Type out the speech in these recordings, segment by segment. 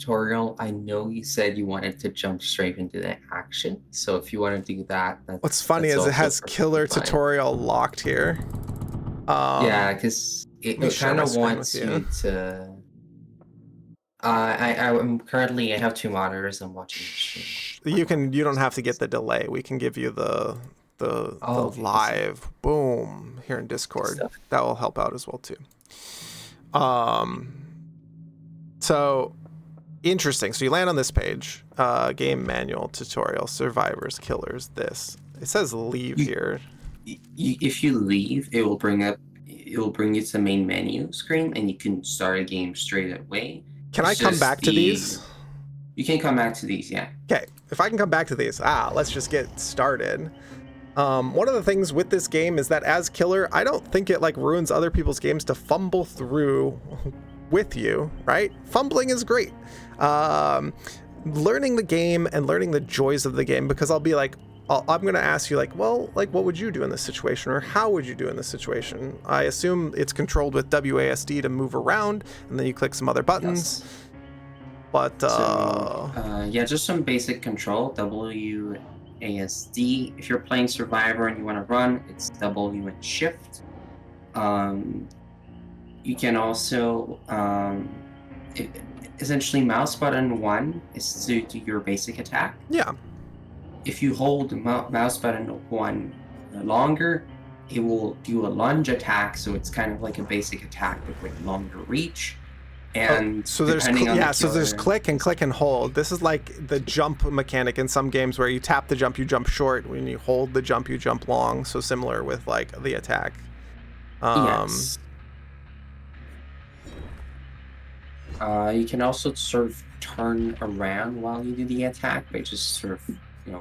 tutorial, I know you said you wanted to jump straight into the action. So if you want to do that, What's funny is it also has perfectly killer fine. tutorial locked here. Yeah, because Let me it share kind my of screen wants with you you. to. I'm currently, I have two monitors. I'm watching the stream. You don't have to get the delay. We can give you the Oh, okay, good stuff. live boom here in Good Discord. stuff. That will help out as well too. So interesting. So you land on this page, game manual, tutorial, survivors, killers, this. It says leave You, here. if you leave, it will bring you to the main menu screen, and you can start a game straight away. Can I It's come just back to these? you can come back to these, yeah. Okay, if I can come back to these, let's just get started. One of the things with this game is that as killer, I don't think it like ruins other people's games to fumble through with you, right? Fumbling is great. Learning the game and learning the joys of the game, because I'll be like, I'm going to ask you like, well, like what would you do in this situation, or how would you do in this situation? I assume it's controlled with WASD to move around, and then you click some other buttons. Yes. But yeah, just some basic control. WASD. If you're playing Survivor and you want to run, it's W and Shift. You can also essentially mouse button 1 is to do your basic attack. Yeah. If you hold mouse button 1 longer, it will do a lunge attack. So it's kind of like a basic attack but with longer reach. And so there's so there's click and hold. This is like the jump mechanic in some games where you tap the jump, you jump short. When you hold the jump, you jump long. So similar with like the attack. Yes. You can also sort of turn around while you do the attack by just sort of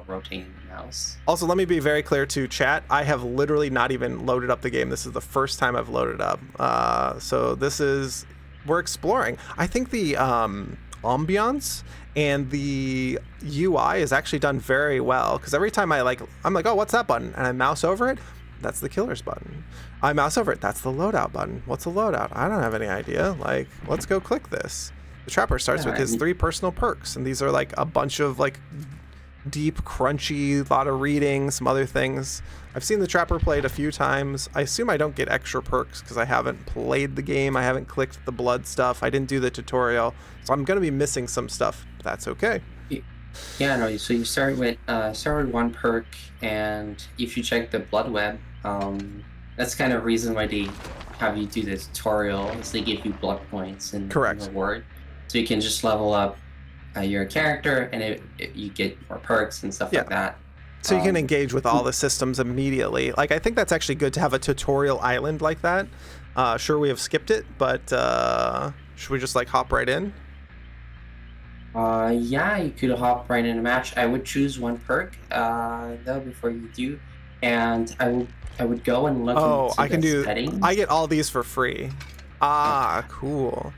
rotating the mouse. Also, let me be very clear to chat. I have literally not even loaded up the game. This is the first time I've loaded up. So we're exploring. I think the ambiance and the UI is actually done very well, because every time I'm like, oh, what's that button? And I mouse over it, that's the killer's button. I mouse over it, that's the loadout button. What's a loadout? I don't have any idea. Like, let's go click this. The Trapper starts with his 3 personal perks, and these are like a bunch of like deep, crunchy, lot of reading, some other things. I've seen the Trapper played a few times. I assume I don't get extra perks because I haven't played the game. I haven't clicked the blood stuff. I didn't do the tutorial, so I'm gonna be missing some stuff. But that's okay. Yeah, no. So you start with 1 perk, and if you check the blood web, that's kind of reason why they have you do the tutorial, is they give you blood points and reward, so you can just level up your character, and you get more perks and stuff like that. So you can engage with all the systems immediately. Like, I think that's actually good to have a tutorial island like that. Sure, we have skipped it, but should we just like hop right in? Yeah, you could hop right in a match. I would choose 1 perk though before you do, and I would go and look into settings. I get all these for free. Cool.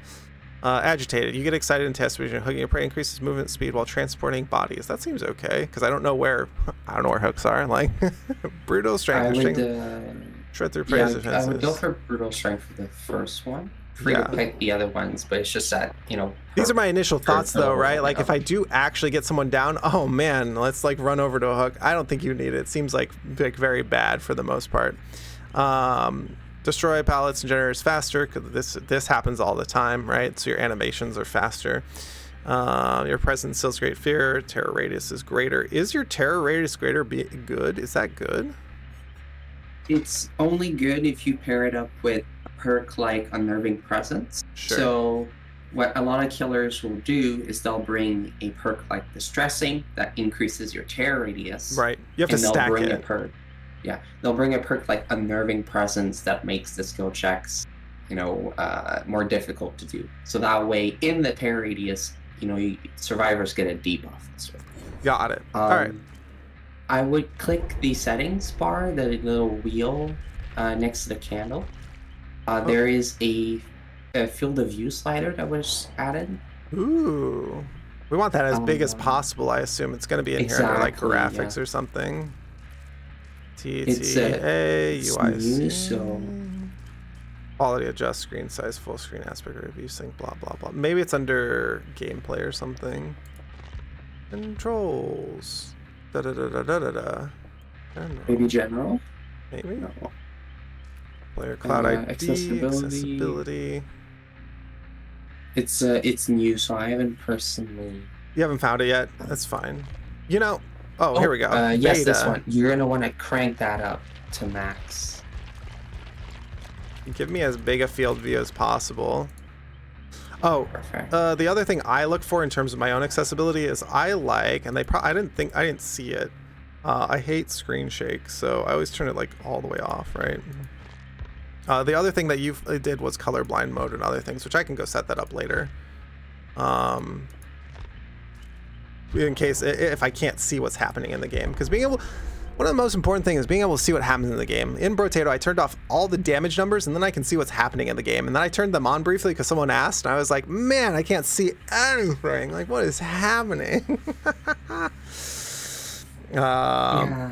Agitated. You get excited and test vision. Hooking your prey increases movement speed while transporting bodies. That seems okay, because I don't know where hooks are. Like brutal strength. Shred through prey defenses. I would go for brutal strength for the first one. Free to pick the other ones, but it's just that these are my initial thoughts though, right? Like if I do actually get someone down, oh man, let's like run over to a hook. I don't think you need it. It seems like very bad for the most part. Destroy pallets and generators faster, because this happens all the time, right? So your animations are faster. Your presence instills great fear. Terror radius is greater. Is your terror radius greater good? Is that good? It's only good if you pair it up with a perk like Unnerving Presence. Sure. So what a lot of killers will do is they'll bring a perk like Distressing that increases your terror radius. Right. You have to stack it. They'll bring a perk like Unnerving Presence that makes the skill checks, more difficult to do. So that way, in the terror radius, survivors get a debuff. Got it. All right. I would click the settings bar, the little wheel next to the candle. There is a field of view slider that was added. Ooh. We want that as big as possible. I assume it's going to be in here under like graphics or something. It's TTA, UIC. so Quality adjust, screen size, full screen aspect, review sync, blah blah blah. Maybe it's under gameplay or something. Controls. Da da da da da da da. Maybe general? Maybe. No. Player cloud ID, Accessibility. accessibility. It's new, so I haven't personally. You haven't found it yet? That's fine. You know, oh, here we go. Yes, this Beta. one. You're gonna want to crank that up to max. Give me as big a field view as possible. Oh, Perfect. the other thing I look for in terms of my own accessibility is I like, and I didn't see it. I hate screen shake, so I always turn it like all the way off, right? The other thing that you did was colorblind mode and other things, which I can go set that up later. In case if I can't see what's happening in the game, because one of the most important things is being able to see what happens in the game. In Brotato, I turned off all the damage numbers, and then I can see what's happening in the game. And then I turned them on briefly because someone asked, and I was like, man, I can't see anything. Like, what is happening? Yeah.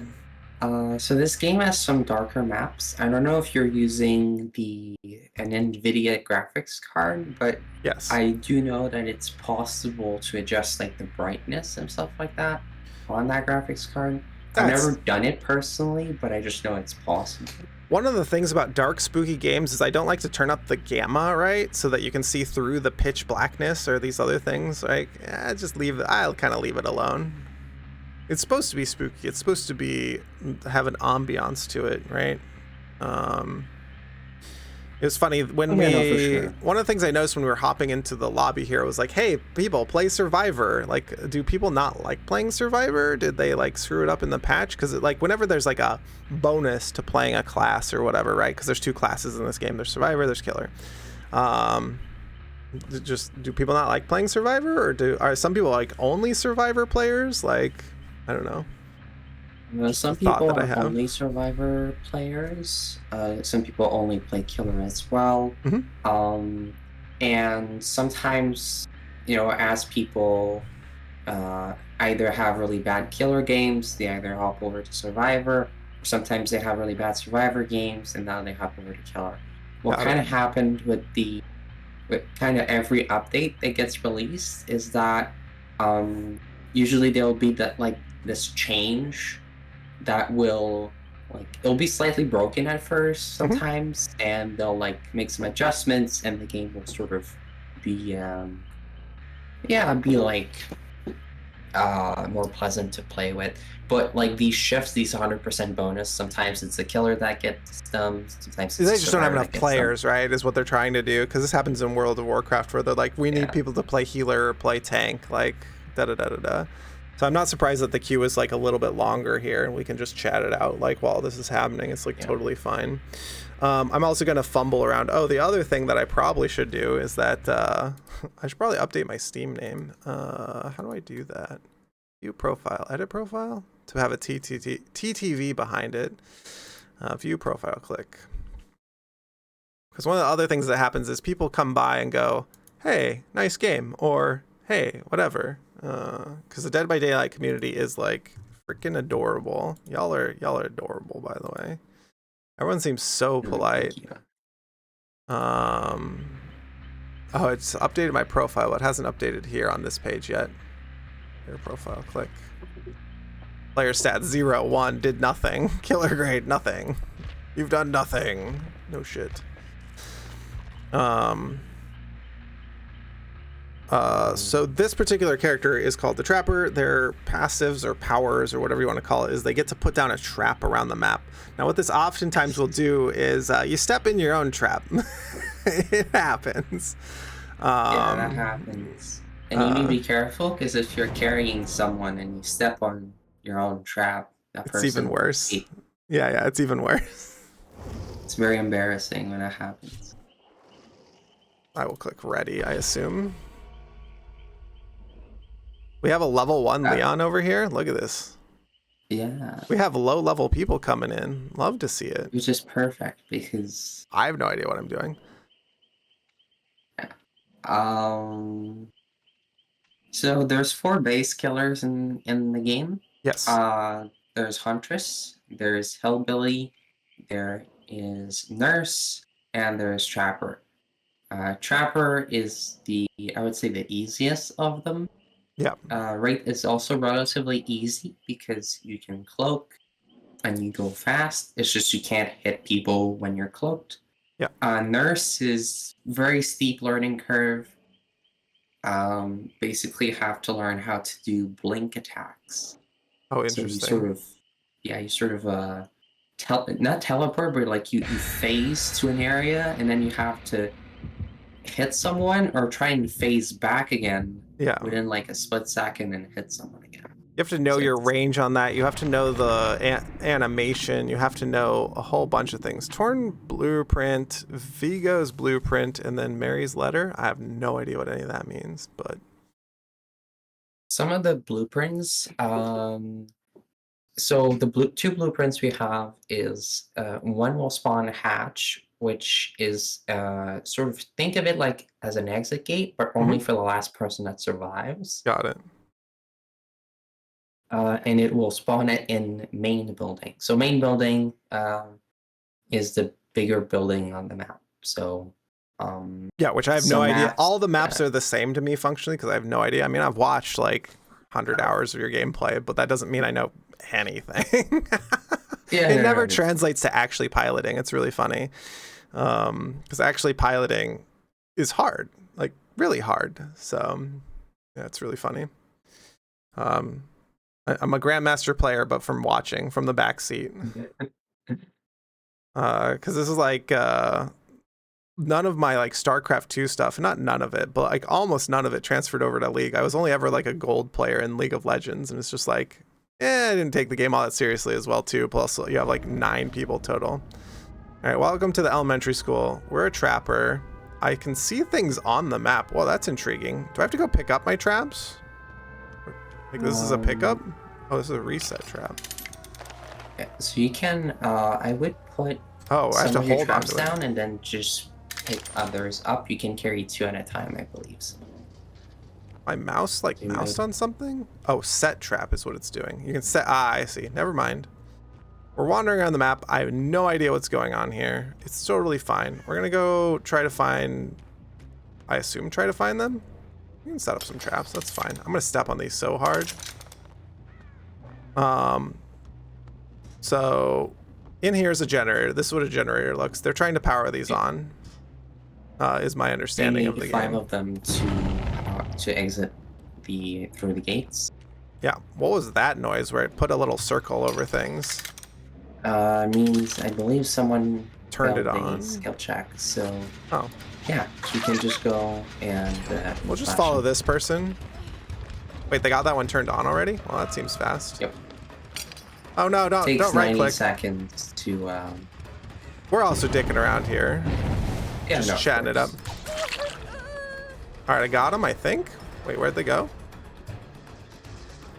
So this game has some darker maps. I don't know if you're using an NVIDIA graphics card, but Yes. I do know that it's possible to adjust like the brightness and stuff like that on that graphics card. I've never done it personally, but I just know it's possible. One of the things about dark, spooky games is I don't like to turn up the gamma, right? So that you can see through the pitch blackness or these other things. Like, I'll kind of leave it alone. It's supposed to be spooky. It's supposed to have an ambiance to it, right? It was funny when one of the things I noticed when we were hopping into the lobby here was like, hey, people, play Survivor. Like, do people not like playing Survivor? Did they like screw it up in the patch? Because like whenever there's like a bonus to playing a class or whatever, right? Because there's two classes in this game. There's Survivor, there's Killer. Do people not like playing Survivor, or are some people like only Survivor players? Like, I don't know. Some people are only Survivor players. Some people only play Killer as well. Mm-hmm. And sometimes, as people either have really bad Killer games, they either hop over to Survivor, or sometimes they have really bad Survivor games, and now they hop over to Killer. What kind of happened with kind of every update that gets released is that usually there'll be this change that will it'll be slightly broken at first sometimes, and they'll make some adjustments, and the game will sort of be more pleasant to play with. But these shifts, these 100% bonus, sometimes it's the Killer that gets them, sometimes they just don't have enough players, right, is what they're trying to do. Because this happens in World of Warcraft, where they're like, we need people to play healer or play tank, like da-da-da-da-da. So I'm not surprised that the queue is like a little bit longer here, and we can just chat it out like while this is happening. It's totally fine. I'm also going to fumble around. Oh, the other thing that I probably should do is that I should probably update my Steam name. How do I do that? View profile, edit profile to have a TTV behind it. View profile, click. Because one of the other things that happens is people come by and go, hey, nice game, or hey, whatever. Because the Dead by Daylight community is like freaking adorable. Y'all are adorable, by the way. Everyone seems so polite. Oh, it's updated my profile, but it hasn't updated here on this page yet. Your profile, click. Player stats 0, 1, did nothing. Killer grade, nothing. You've done nothing. No shit. So this particular character is called the Trapper. Their passives or powers or whatever you want to call it is they get to put down a trap around the map. Now what this oftentimes will do is you step in your own trap. It happens. Yeah, that happens. And you need to be careful, because if you're carrying someone and you step on your own trap, it's even worse. Yeah, it's even worse. It's very embarrassing when that happens. I will click ready, I assume. We have a level 1 Leon over here. Look at this. Yeah. We have low-level people coming in. Love to see it. Which is perfect, because I have no idea what I'm doing. So there's 4 base killers in the game. Yes. There's Huntress, there's Hillbilly, there is Nurse, and there's Trapper. Trapper is I would say, the easiest of them. Yeah. Wraith is also relatively easy because you can cloak and you go fast. It's just you can't hit people when you're cloaked. Yeah. Nurse is very steep learning curve. Basically have to learn how to do blink attacks. Oh, So you interesting. sort of, yeah, you sort of not teleport, but like you phase to an area, and then you have to hit someone or try and phase back again Yeah. within like a split second and hit someone again. You have to know So your it's, range on that. You have to know the animation. You have to know a whole bunch of things. Torn blueprint, Vigo's blueprint, and then Mary's letter. I have no idea what any of that means, but some of the blueprints. So the two blueprints we have is one will spawn a hatch, which is sort of think of it like as an exit gate, but only for the last person that survives. got it. And it will spawn it in main building. So main building is the bigger building on the map. So Yeah, which I have no some idea. maps, All the maps are the same to me functionally because I have no idea. I mean, I've watched like 100 hours of your gameplay, but that doesn't mean I know anything. Yeah, It never translates to actually piloting. It's really funny because actually piloting is hard, like really hard. So yeah, it's really funny. I'm a grandmaster player, but from watching from the back seat. Because this is like none of my like StarCraft 2 stuff, not none of it, but like almost none of it transferred over to League. I was only ever like a gold player in League of Legends, and it's just like, I didn't take the game all that seriously as well too. Plus, you have like 9 people total. All right, welcome to the elementary school. We're a trapper. I can see things on the map. Well, that's intriguing. Do I have to go pick up my traps? Like this is a pickup? Oh, this is a reset trap. So you can, I would put Oh, I have some to of your hold on traps to it. down and then just pick others up. You can carry 2 at a time, I believe. So My mouse like you moused might- on something? Oh, set trap is what it's doing. You can set, I see. Never mind. We're wandering around the map. I have no idea what's going on here. It's totally fine. We're gonna go try to find, I assume try to find them? You can set up some traps, that's fine. I'm gonna step on these so hard. So in here is a generator. This is what a generator looks. They're trying to power these on, is my you understanding of need the 5 game. of them to exit through the gates. Yeah, what was that noise where it put a little circle over things? Means I believe someone Turned it failed a on. skill check. So Oh, yeah, you can just go and we'll just flash follow them. this person. Wait, they got that one turned on already? Well, that seems fast. Yep. Oh no, don't Takes right 90 click. seconds to. We're also dicking around here. Yeah, Just no, of chatting it up. course. All right, I got him, I think. Wait, where'd they go?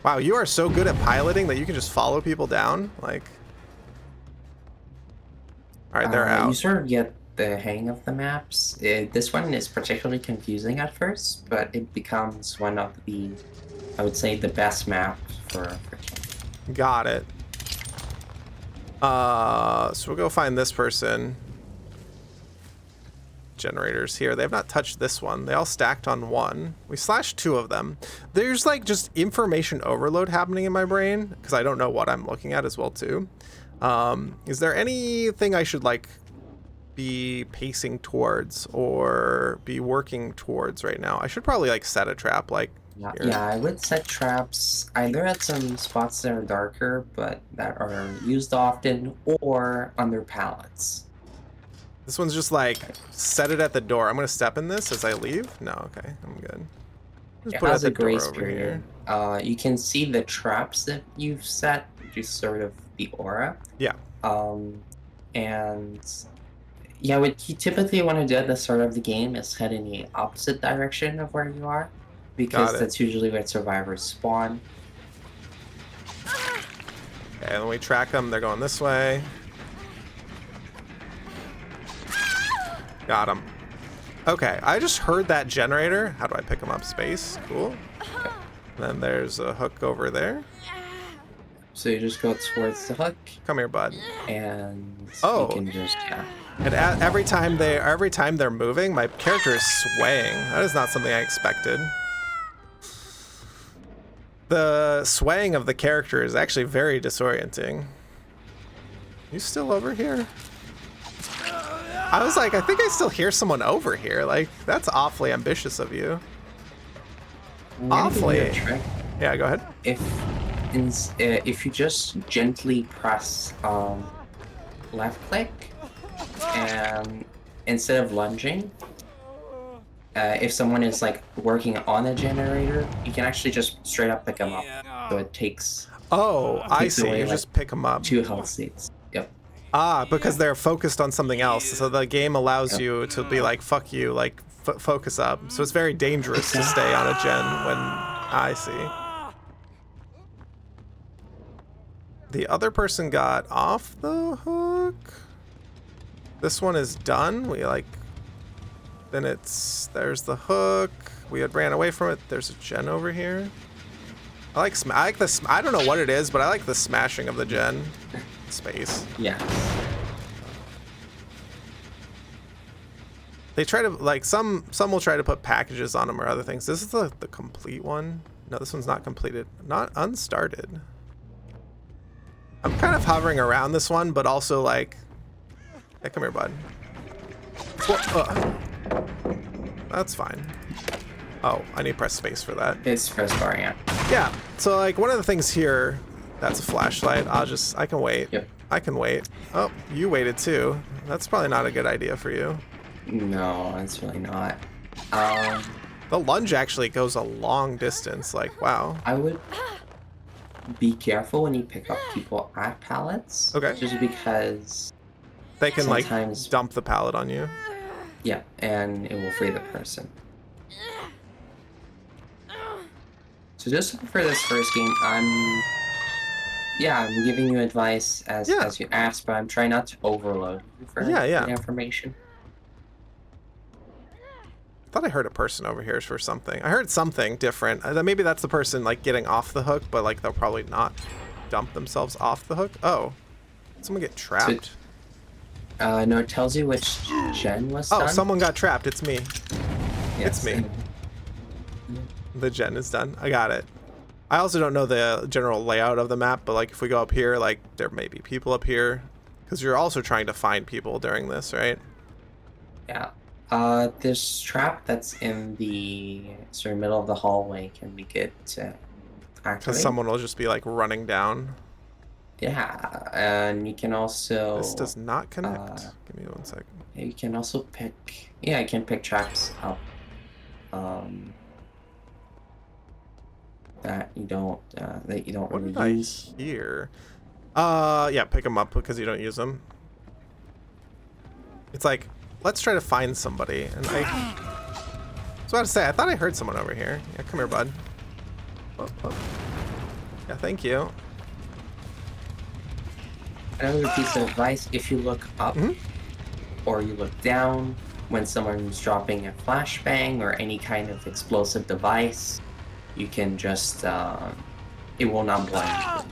Wow, you are so good at piloting that you can just follow people down. Like, all right, they're You out. sort of get the hang of the maps. This one is particularly confusing at first, but it becomes one of the, I would say, the best map for camping. Got it. So we'll go find this person. Generators here. They have not touched this one. They all stacked on one. We slashed 2 of them. There's like just information overload happening in my brain because I don't know what I'm looking at as well too. Is there anything I should like be pacing towards or be working towards right now? I should probably like set a trap like here. Yeah, I would set traps either at some spots that are darker but that are used often, or under pallets. This one's just like set it at the door. I'm gonna step in this as I leave. No, okay, I'm good. Just It put it has at a the door grace over here. period. You can see the traps that you've set, just sort of the aura. Yeah. And yeah, what you typically want to do at the start of the game is head in the opposite direction of where you are, because Got it. that's usually where survivors spawn. Okay, and we track them. They're going this way. Got him. Okay, I just heard that generator. How do I pick him up? Space. Cool. Then there's a hook over there. So you just go towards the hook, Come here, bud. and Oh. you can just And every time they're moving, my character is swaying. That is not something I expected. The swaying of the character is actually very disorienting. You still over here? I was like, I think I still hear someone over here. Like, that's awfully ambitious of you. Awfully. Yeah, go ahead. If you just gently press left click, and instead of lunging, if someone is like working on a generator, you can actually just straight up pick them up. So it takes. Oh, I see. Away, you like, just pick them up. 2 health states. Yep. Ah, because they're focused on something else. So the game allows you to be like, fuck you, like focus up. So it's very dangerous to stay on a gen when I see. The other person got off the hook. This one is done. We like, then there's the hook. We had ran away from it. There's a gen over here. I like this. I don't know what it is, but I like the smashing of the gen space. Yeah. They try to like some will try to put packages on them or other things. This is the complete one. No, this one's not completed. Not unstarted. I'm kind of hovering around this one, but also like, hey, come here, bud. That's fine. Oh, I need to press space for that. It's press bar, yeah. Yeah, so like one of the things here, that's a flashlight. I can wait. Yep. I can wait. Oh, you waited too. That's probably not a good idea for you. No, it's really not. The lunge actually goes a long distance, like, wow. I would be careful when you pick up people at pallets. Okay. Just because they can sometimes, like dump the pallet on you. Yeah, and it will free the person. So just for this first game, I'm giving you advice as you asked, but I'm trying not to overload for information. I thought I heard a person over here for something. I heard something different. Maybe that's the person like getting off the hook, but like they'll probably not dump themselves off the hook. Oh, someone get trapped. So, no, it tells you which gen was done. Oh, someone got trapped. It's me. Yes. It's me. The gen is done. I got it. I also don't know the general layout of the map, but like if we go up here, like there may be people up here, because you're also trying to find people during this, right? Yeah. This trap that's in the sort of middle of the hallway can be good to activate. Because someone will just be like running down. Yeah, and you can also. This does not connect. Give me 1 second. You can also pick. Yeah, you can pick traps up. That you don't What really did use. I hear? Yeah, pick them up because you don't use them. It's like, let's try to find somebody. And I was about to say, I thought I heard someone over here. Yeah, come here, bud. Oh. Yeah, thank you. Another piece of advice: if you look up or you look down when someone's dropping a flashbang or any kind of explosive device, you can just it will not blind you.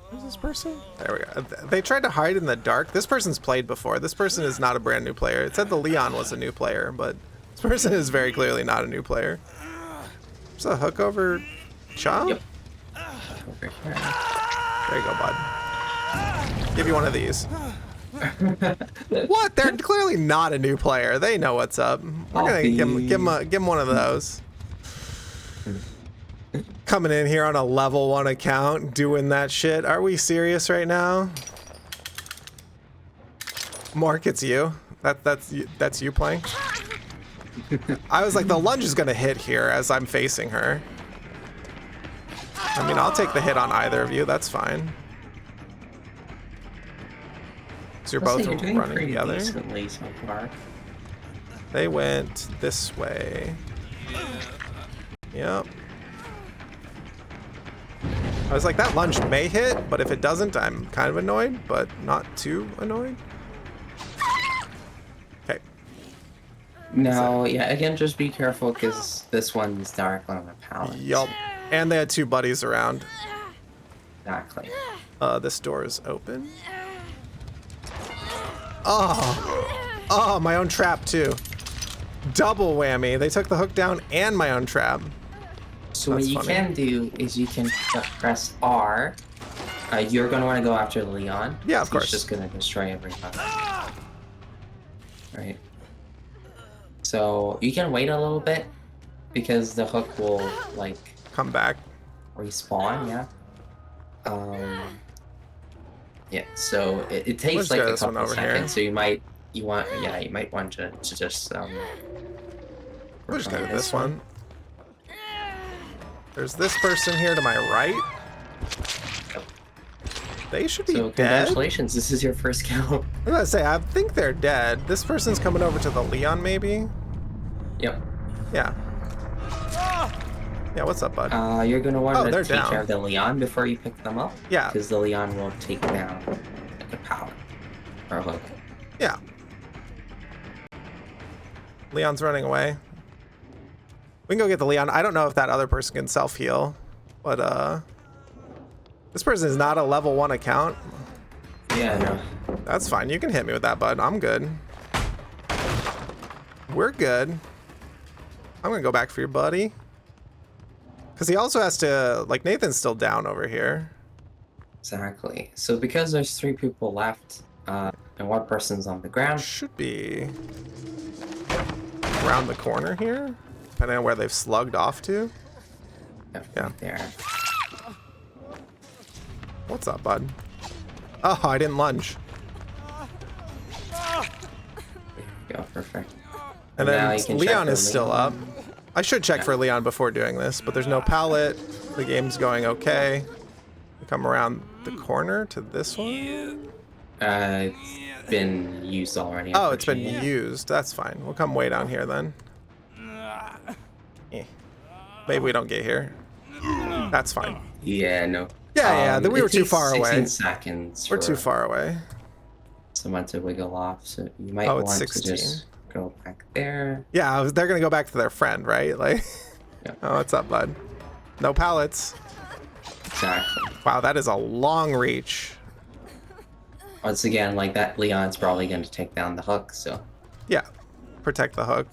Who's this person? There we go. They tried to hide in the dark. This person's played before. This person is not a brand new player. It said the Leon was a new player, but this person is very clearly not a new player. There's a hook over Chom? Yep. Over here. There you go, bud. Give you one of these. What? They're clearly not a new player. They know what's up. We're gonna give him one of those. Coming in here on a level 1 account, doing that shit. Are we serious right now? Mark, it's you. That's you playing. I was like, the lunge is gonna hit here as I'm facing her. I mean, I'll take the hit on either of you. That's fine. So you're both running together. Decently so far. They went this way. Yep. I was like, that lunge may hit, but if it doesn't, I'm kind of annoyed, but not too annoyed. Okay. No, yeah, again, just be careful because this one's dark on the pallet. Yup. And they had 2 buddies around. Exactly. This door is open. Oh, my own trap too. Double whammy. They took the hook down and my own trap. So That's what you funny. can do is you can press R. You're going to want to go after Leon. Yeah, of course. He's just going to destroy everything. Right. So you can wait a little bit because the hook will like Come back. respawn. Yeah. Yeah. So it takes Let's like go a this one couple over here. seconds. So you might want to just We'll just go work to on this one. There's this person here to my right. They should be So dead. congratulations, this is your first kill. I'm gonna say, I think they're dead. This person's coming over to the Leon, maybe? Yep. Yeah. Yeah, what's up, bud? You're gonna want Oh, to they're take down. care of the Leon before you pick them up. Yeah. Because the Leon will take down like a pallet or a hook. Yeah. Leon's running away. We can go get the Leon. I don't know if that other person can self-heal, but this person is not a level 1 account. Yeah, no. That's fine. You can hit me with that, bud. I'm good. We're good. I'm gonna go back for your buddy. Because he also has to, like, Nathan's still down over here. Exactly. So because there's 3 people left, and 1 person's on the ground. Should be around the corner here, depending on where they've slugged off to. Yeah. Right there. What's up, bud? Oh, I didn't lunge. There you go, perfect. And now then you can check Leon for is still Leon. up. I should check for Leon before doing this, but there's no pallet. The game's going okay. We come around the corner to this one. It's been used already. Oh, it's been unfortunately. used. That's fine. We'll come way down here then. Eh. Maybe we don't get here. That's fine. Yeah, no. Yeah, we were it too takes far 16 away. seconds. We're too for far away. someone to wiggle off, so you might Oh, want it's to 16. just go back there. Yeah, they're gonna go back to their friend, right? Like, Yeah. oh, what's up, bud? No pallets. Exactly. Wow, that is a long reach. Once again, like that, Leon's probably going to take down the hook, so. Yeah, protect the hook.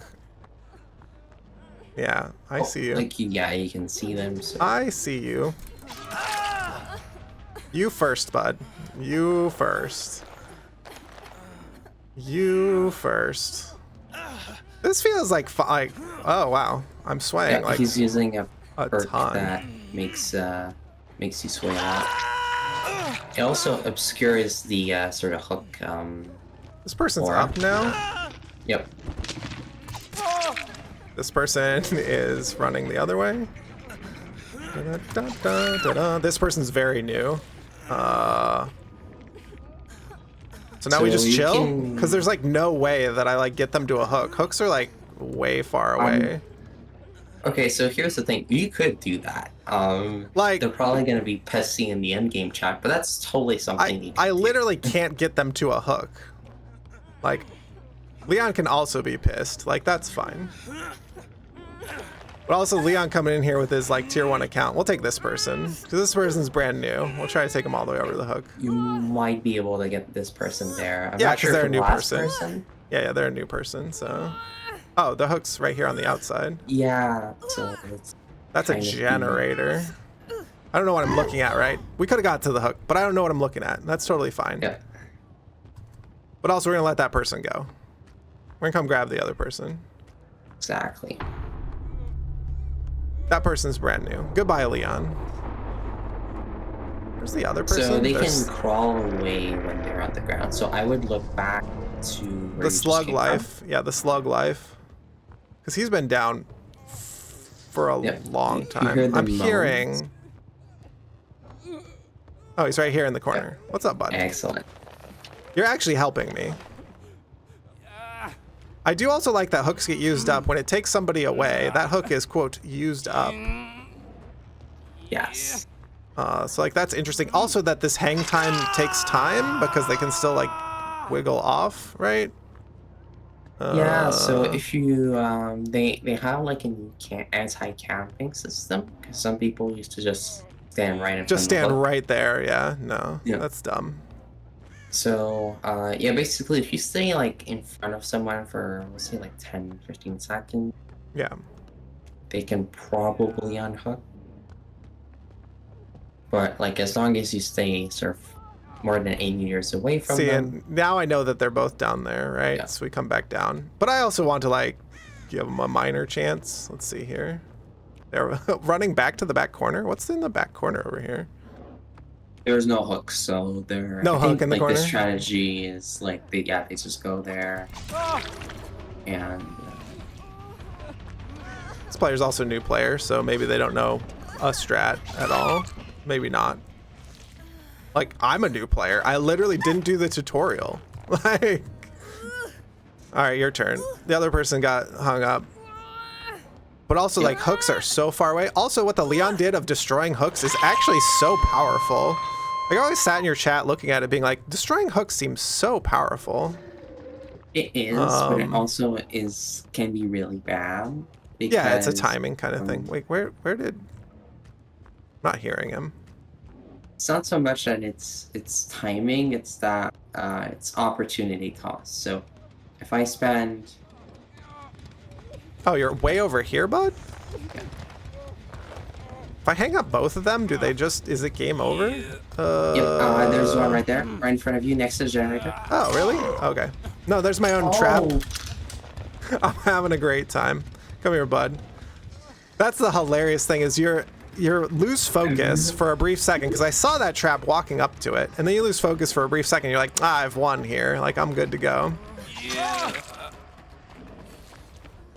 Yeah, I see you. Like, yeah, you can see them. So. I see you. You first, bud. You first. You first. This feels like oh wow, I'm swaying Yeah, like he's using a perk ton. that makes you sway a lot. It also obscures the sort of hook. This person's aura. up now. Yep. This person is running the other way. Da-da-da-da-da-da. This person's very new. So now we So just you chill? can- Because there's like no way that I like get them to a hook. Hooks are like way far away. Okay, so here's the thing. You could do that. Like- they're probably going to be pissy in the end game chat, but that's totally something you can I do. literally can't get them to a hook. Like, Leon can also be pissed. Like, that's fine. But also, Leon coming in here with his, like, tier 1 account. We'll take this person. Because this person's brand new. We'll try to take him all the way over to the hook. You might be able to get this person there. I'm Yeah, not 'cause sure they're if a the new last person. Yeah, they're a new person, so... Oh, the hook's right here on the outside. Yeah, so it's That's a kind of generator. I don't know what I'm looking at, right? We could have got to the hook, but I don't know what I'm looking at. That's totally fine. Yeah, But also, we're going to let that person go. We're going to come grab the other person. exactly. That person's brand new. Goodbye, Leon. Where's the other person? So they There's can crawl away when they're on the ground. So I would look back to where the you just slug came life. Yeah, the slug life. Because he's been down for a Yep. long You time. heard the I'm moans? hearing... Oh, he's right here in the corner. What's up, bud? from. Excellent. You're actually helping me. I do also like that hooks get used up. When it takes somebody away, that hook is, quote, used up. Yes. So, like, that's interesting. Also, that this hang time takes time because they can still, like, wiggle off, right? Yeah, so if you, they have like an anti-camping system, because some people used to just stand right in Just front of stand the hook. right there, yeah. No, Yeah. that's dumb. So, yeah, basically, if you stay like in front of someone for, let's say, like 10, 15 seconds, Yeah. they can probably unhook. But like, as long as you stay sort of more than 8 meters away from See, them, and now I know that they're both down there, right? yeah. So we come back down. But I also want to like give them a minor chance. Let's see here. They're running back to the back corner. What's in the back corner over here? There's no hooks, so they're. No I hook think in the like the corner? strategy is like they just go there, and This player's also a new player, so maybe they don't know a strat at all. Maybe not. Like, I'm a new player. I literally didn't do the tutorial. Like, all right, your turn. The other person got hung up. But also, like, hooks are so far away. Also, what the Leon did of destroying hooks is actually so powerful. Like, I always sat in your chat looking at it being like, destroying hooks seems so powerful. it is, but it also can be really bad because Yeah, it's a timing kind of thing. Wait, where did... I'm not hearing him. it's not so much that it's timing; it's that it's opportunity cost. So, if I spend, Oh, you're way over here, bud? If I hang up both of them, do they just... Is it game over? yep, there's one right there, right in front of you, next to the generator. Oh, really? Okay. No, there's my own trap. I'm having a great time. Come here, bud. That's the hilarious thing is you're lose focus for a brief second because I saw that trap walking up to it, and then you lose focus for a brief second. You're like, I've won here. Like, I'm good to go. Yeah.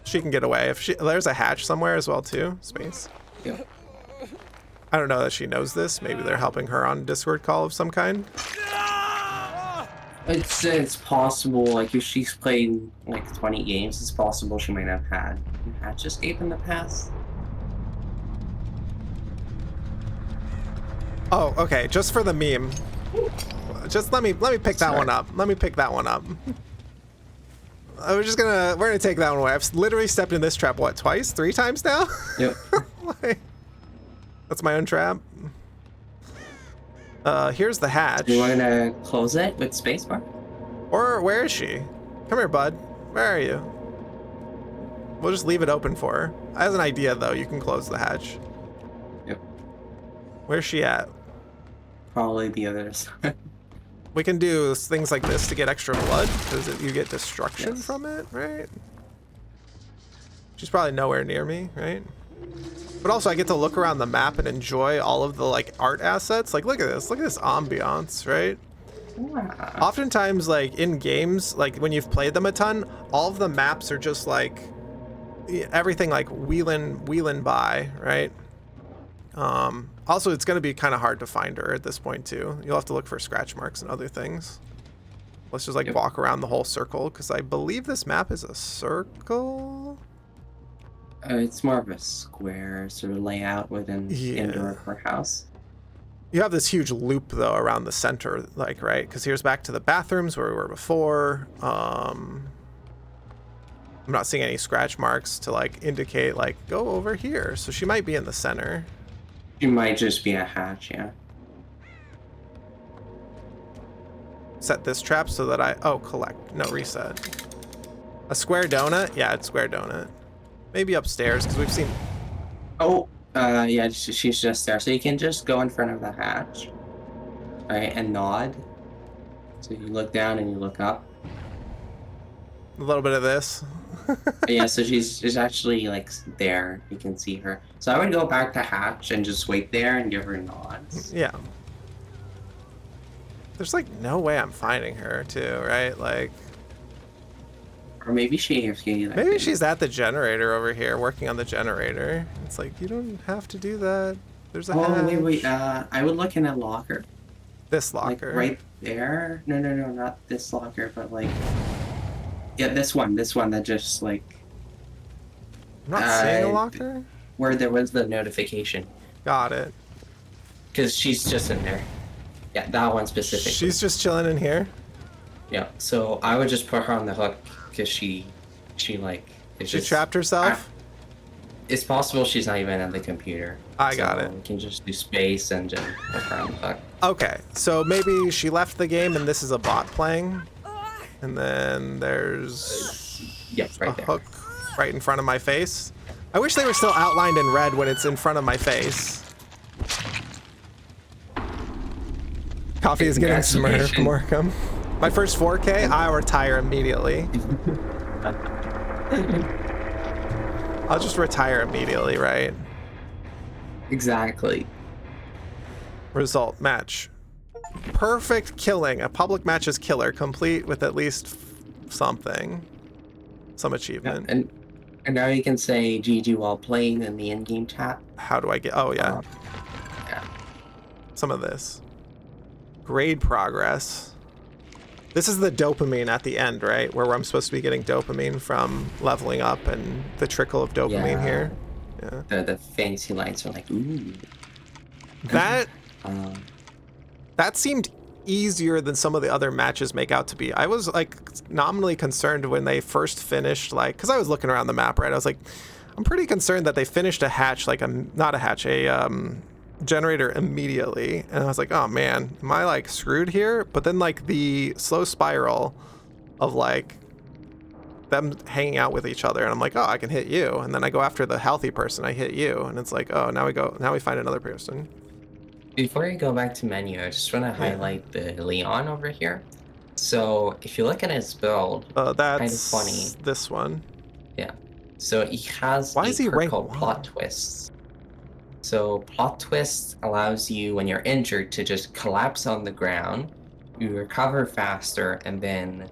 She can get away. There's a hatch somewhere as well too. Space. Yep. I don't know that she knows this. Maybe they're helping her on a Discord call of some kind. It's possible, like if she's played like 20 games, it's possible she might have had hatch escape in the past. Oh, okay. Just for the meme. Just let me pick that one up. Let me pick that one up. We're gonna take that one away. I've literally stepped in this trap, what, twice? 3 times now? Yep. Like, that's my own trap. Here's the hatch. Do you want to close it with spacebar? Or where is she? Come here, bud. Where are you? We'll just leave it open for her. As an idea, though, you can close the hatch. Yep. Where's she at? Probably the others. We can do things like this to get extra blood, because you get destruction Yes. from it, right? She's probably nowhere near me, right? But also, I get to look around the map and enjoy all of the, like, art assets. Like, look at this. Look at this ambiance, right? Wow. Oftentimes, like, in games, like, when you've played them a ton, all of the maps are just, like, everything, like, wheeling by, right? Also, it's going to be kind of hard to find her at this point, too. You'll have to look for scratch marks and other things. Let's just, like, Yep. walk around the whole circle, because I believe this map is a circle. It's more of a square sort of layout with an indoor courthouse. You have this huge loop, though, around the center, like, right? Because here's back to the bathrooms where we were before. I'm not seeing any scratch marks to, like, indicate, like, go over here. So she might be in the center. It might just be a hatch, yeah. Set this trap so that collect. No, reset. A square donut? Yeah, it's square donut. Maybe upstairs, because we've seen... Oh, yeah, she's just there. So you can just go in front of the hatch, right, and nod. So you look down and you look up. A little bit of this. Yeah, so she's actually, like, there. You can see her. So I would go back to hatch and just wait there and give her nods. Yeah. There's, like, no way I'm finding her, too, right? Like... Or maybe she AFK. Maybe she's at the generator over here, working on the generator. It's like, you don't have to do that. There's a hatch. Wait. I would look in a locker. This Like, locker. right there. No, not this locker, but, like... Yeah, this one that just, like... I'm not seeing a locker? Where there was the notification. Got it. Because she's just in there. Yeah, that one specifically. She's just chilling in here? Yeah, so I would just put her on the hook, because she like... She trapped herself? It's possible she's not even at the computer. I got it. We can just do space and just look around the fuck. Okay, so maybe she left the game and this is a bot playing. And then there's Yep, a right there. hook right in front of my face. I wish they were still outlined in red when it's in front of my face. Coffee is getting smurfed, Morcom. My first 4K, I'll retire immediately. I'll just retire immediately, right? Exactly. Result match. Perfect killing. A public match is killer, complete with at least something. Some achievement. Yeah, and now you can say GG while playing in the in-game chat. How do I get... Oh, yeah. Yeah. Some of this. Grade progress. This is the dopamine at the end, right? Where I'm supposed to be getting dopamine from leveling up and the trickle of dopamine here. Yeah. The fancy lights are like, ooh. That that seemed easier than some of the other matches make out to be. I was like nominally concerned when they first finished, like, because I was looking around the map, right? I was like, I'm pretty concerned that they finished a hatch, like not a hatch, a generator immediately, and I was like, oh man, am I like screwed here? But then like the slow spiral of like them hanging out with each other, and I'm like, oh, I can hit you, and then I go after the healthy person, I hit you, and it's like, oh, now we find another person. Before you go back to menu, I just want to highlight the Leon over here. So if you look at his build, That's kind of funny. This one. Yeah. So he has Why is he ranked called 1? plot twists. So plot twist allows you, when you're injured, to just collapse on the ground. You recover faster, and then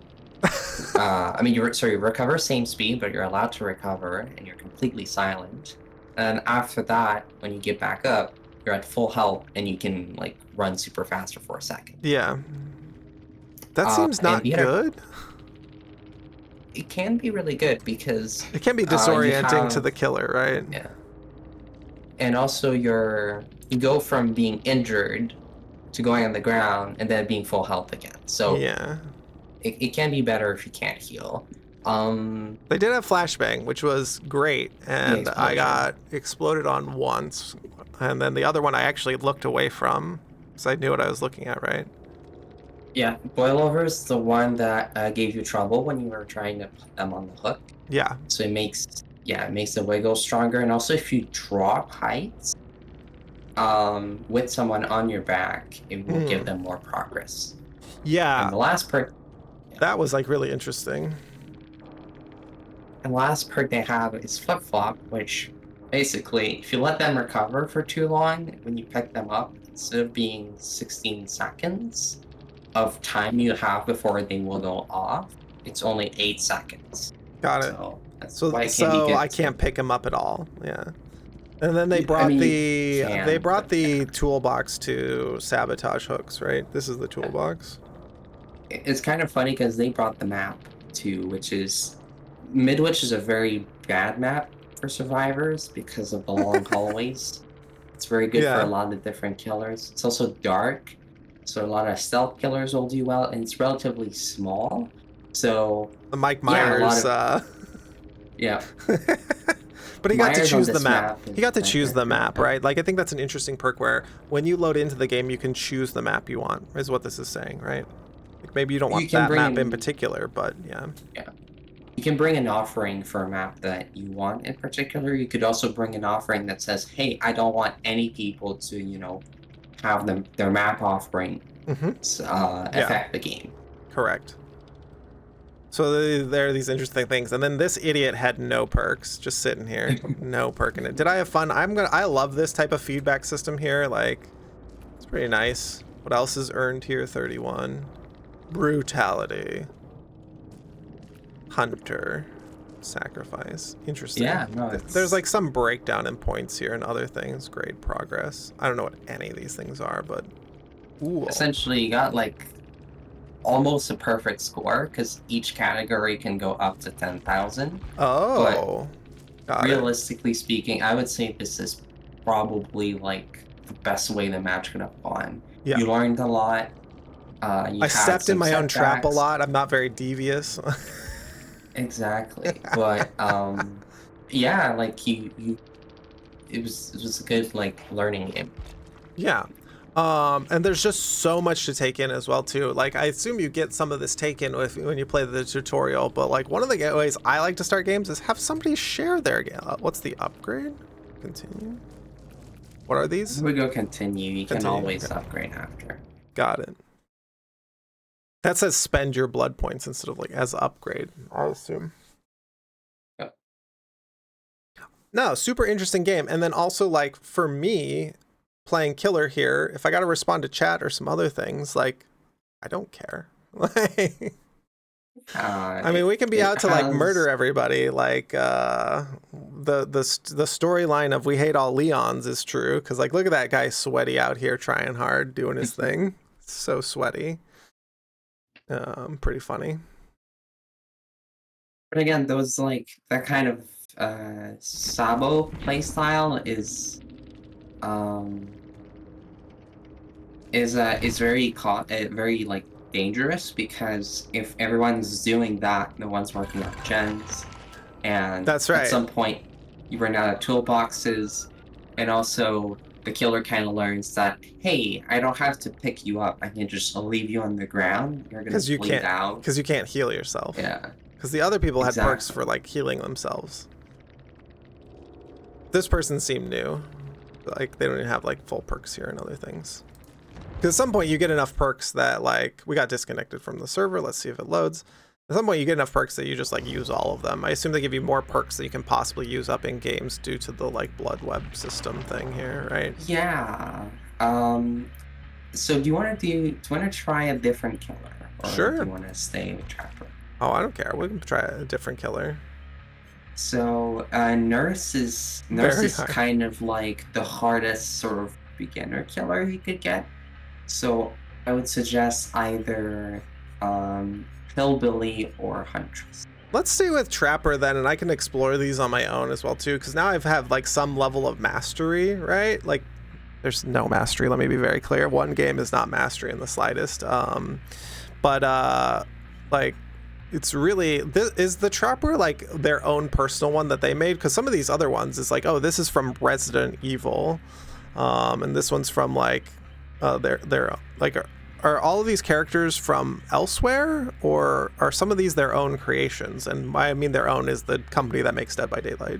you recover same speed, but you're allowed to recover, and you're completely silent. And after that, when you get back up, you're at full health, and you can like run super fast for a second. Yeah. That seems not good. It can be really good because it can be disorienting to the killer, right? Yeah. And also you go from being injured to going on the ground and then being full health again. So yeah, it can be better if you can't heal. They did have flashbang, which was great, and I got exploded on once, and then the other one I actually looked away from because I knew what I was looking at, right? Yeah, boilover is the one that gave you trouble when you were trying to put them on the hook. Yeah. So it makes the wiggle stronger, and also if you drop heights with someone on your back, it will give them more progress. Yeah. And the last perk. That was like really interesting. And the last perk they have is flip flop, which basically, if you let them recover for too long, when you pick them up, instead of being 16 seconds of time you have before they will go off, it's only 8 seconds. Got it. So I can't pick them up at all. Yeah. And then they brought the toolbox to sabotage hooks, right? This is the toolbox. It's kind of funny because they brought the map too, which is Midwich is a very bad map for survivors because of the long hallways. It's very good for a lot of different killers. It's also dark, so a lot of stealth killers will do well, and it's relatively small. So the Mike Myers, yeah. But he got to choose the map. He got to choose the map, right? Like, I think that's an interesting perk where when you load into the game, you can choose the map you want, is what this is saying, right? Like, maybe you don't want that map in particular, but yeah. Yeah. You can bring an offering for a map that you want in particular. You could also bring an offering that says, hey, I don't want any people to, have their map offering affect the game. Correct. So there are these interesting things, and then this idiot had no perks, just sitting here, no perk in it. Did I have fun? I love this type of feedback system here. Like, it's pretty nice. What else is earned here? 31. Brutality. Hunter. Sacrifice. Interesting. Yeah, no, there's like some breakdown in points here and other things. Grade progress. I don't know what any of these things are, but ooh. Essentially, you got like almost a perfect score because each category can go up to 10,000. Oh, but realistically speaking, I would say this is probably like the best way the match could have gone. Yeah. You learned a lot. I stepped in my own trap a lot. I'm not very devious. Exactly, but yeah, like you it was a good like learning game. Yeah. And there's just so much to take in as well too. Like I assume you get some of this taken when you play the tutorial, but like one of the ways I like to start games is have somebody share their game. What's the upgrade? Continue. What are these? We go continue. You can always okay. upgrade after. Got it. That says spend your blood points instead of like as upgrade, I assume. Yep. No, super interesting game. And then also like for me, playing killer here, if I got to respond to chat or some other things, like I don't care. I mean, we can be out to like murder everybody. Like the storyline of we hate all Leons is true because like look at that guy sweaty out here trying hard doing his thing. So sweaty. Pretty funny. But again, those like that kind of Sabo playstyle is very like dangerous because if everyone's doing that, no one's working on gens, and that's right. At some point, you run out of toolboxes, and also the killer kind of learns that hey, I don't have to pick you up. I can just leave you on the ground. You're gonna bleed out because you can't heal yourself. Yeah. Because the other people had perks for like healing themselves. This person seemed new. Like they don't even have like full perks here and other things. Because at some point you get enough perks that like we got disconnected from the server. Let's see if it loads. At some point you get enough perks that you just like use all of them. I assume they give you more perks that you can possibly use up in games due to the like blood web system thing here, right? Yeah. So do you want to try a different killer? Or sure. Do you want to stay with Trapper? Oh, I don't care. We can try a different killer. So Nurse is kind of like the hardest sort of beginner killer you could get. So I would suggest either Hillbilly or Huntress. Let's stay with Trapper then, and I can explore these on my own as well too, because now I've had like some level of mastery, right? Like there's no mastery, let me be very clear. One game is not mastery in the slightest. But like it's really, is the Trapper like their own personal one that they made? Because some of these other ones is like, oh, this is from Resident Evil, and this one's from like their like are all of these characters from elsewhere, or are some of these their own creations? And I mean their own is the company that makes Dead by Daylight.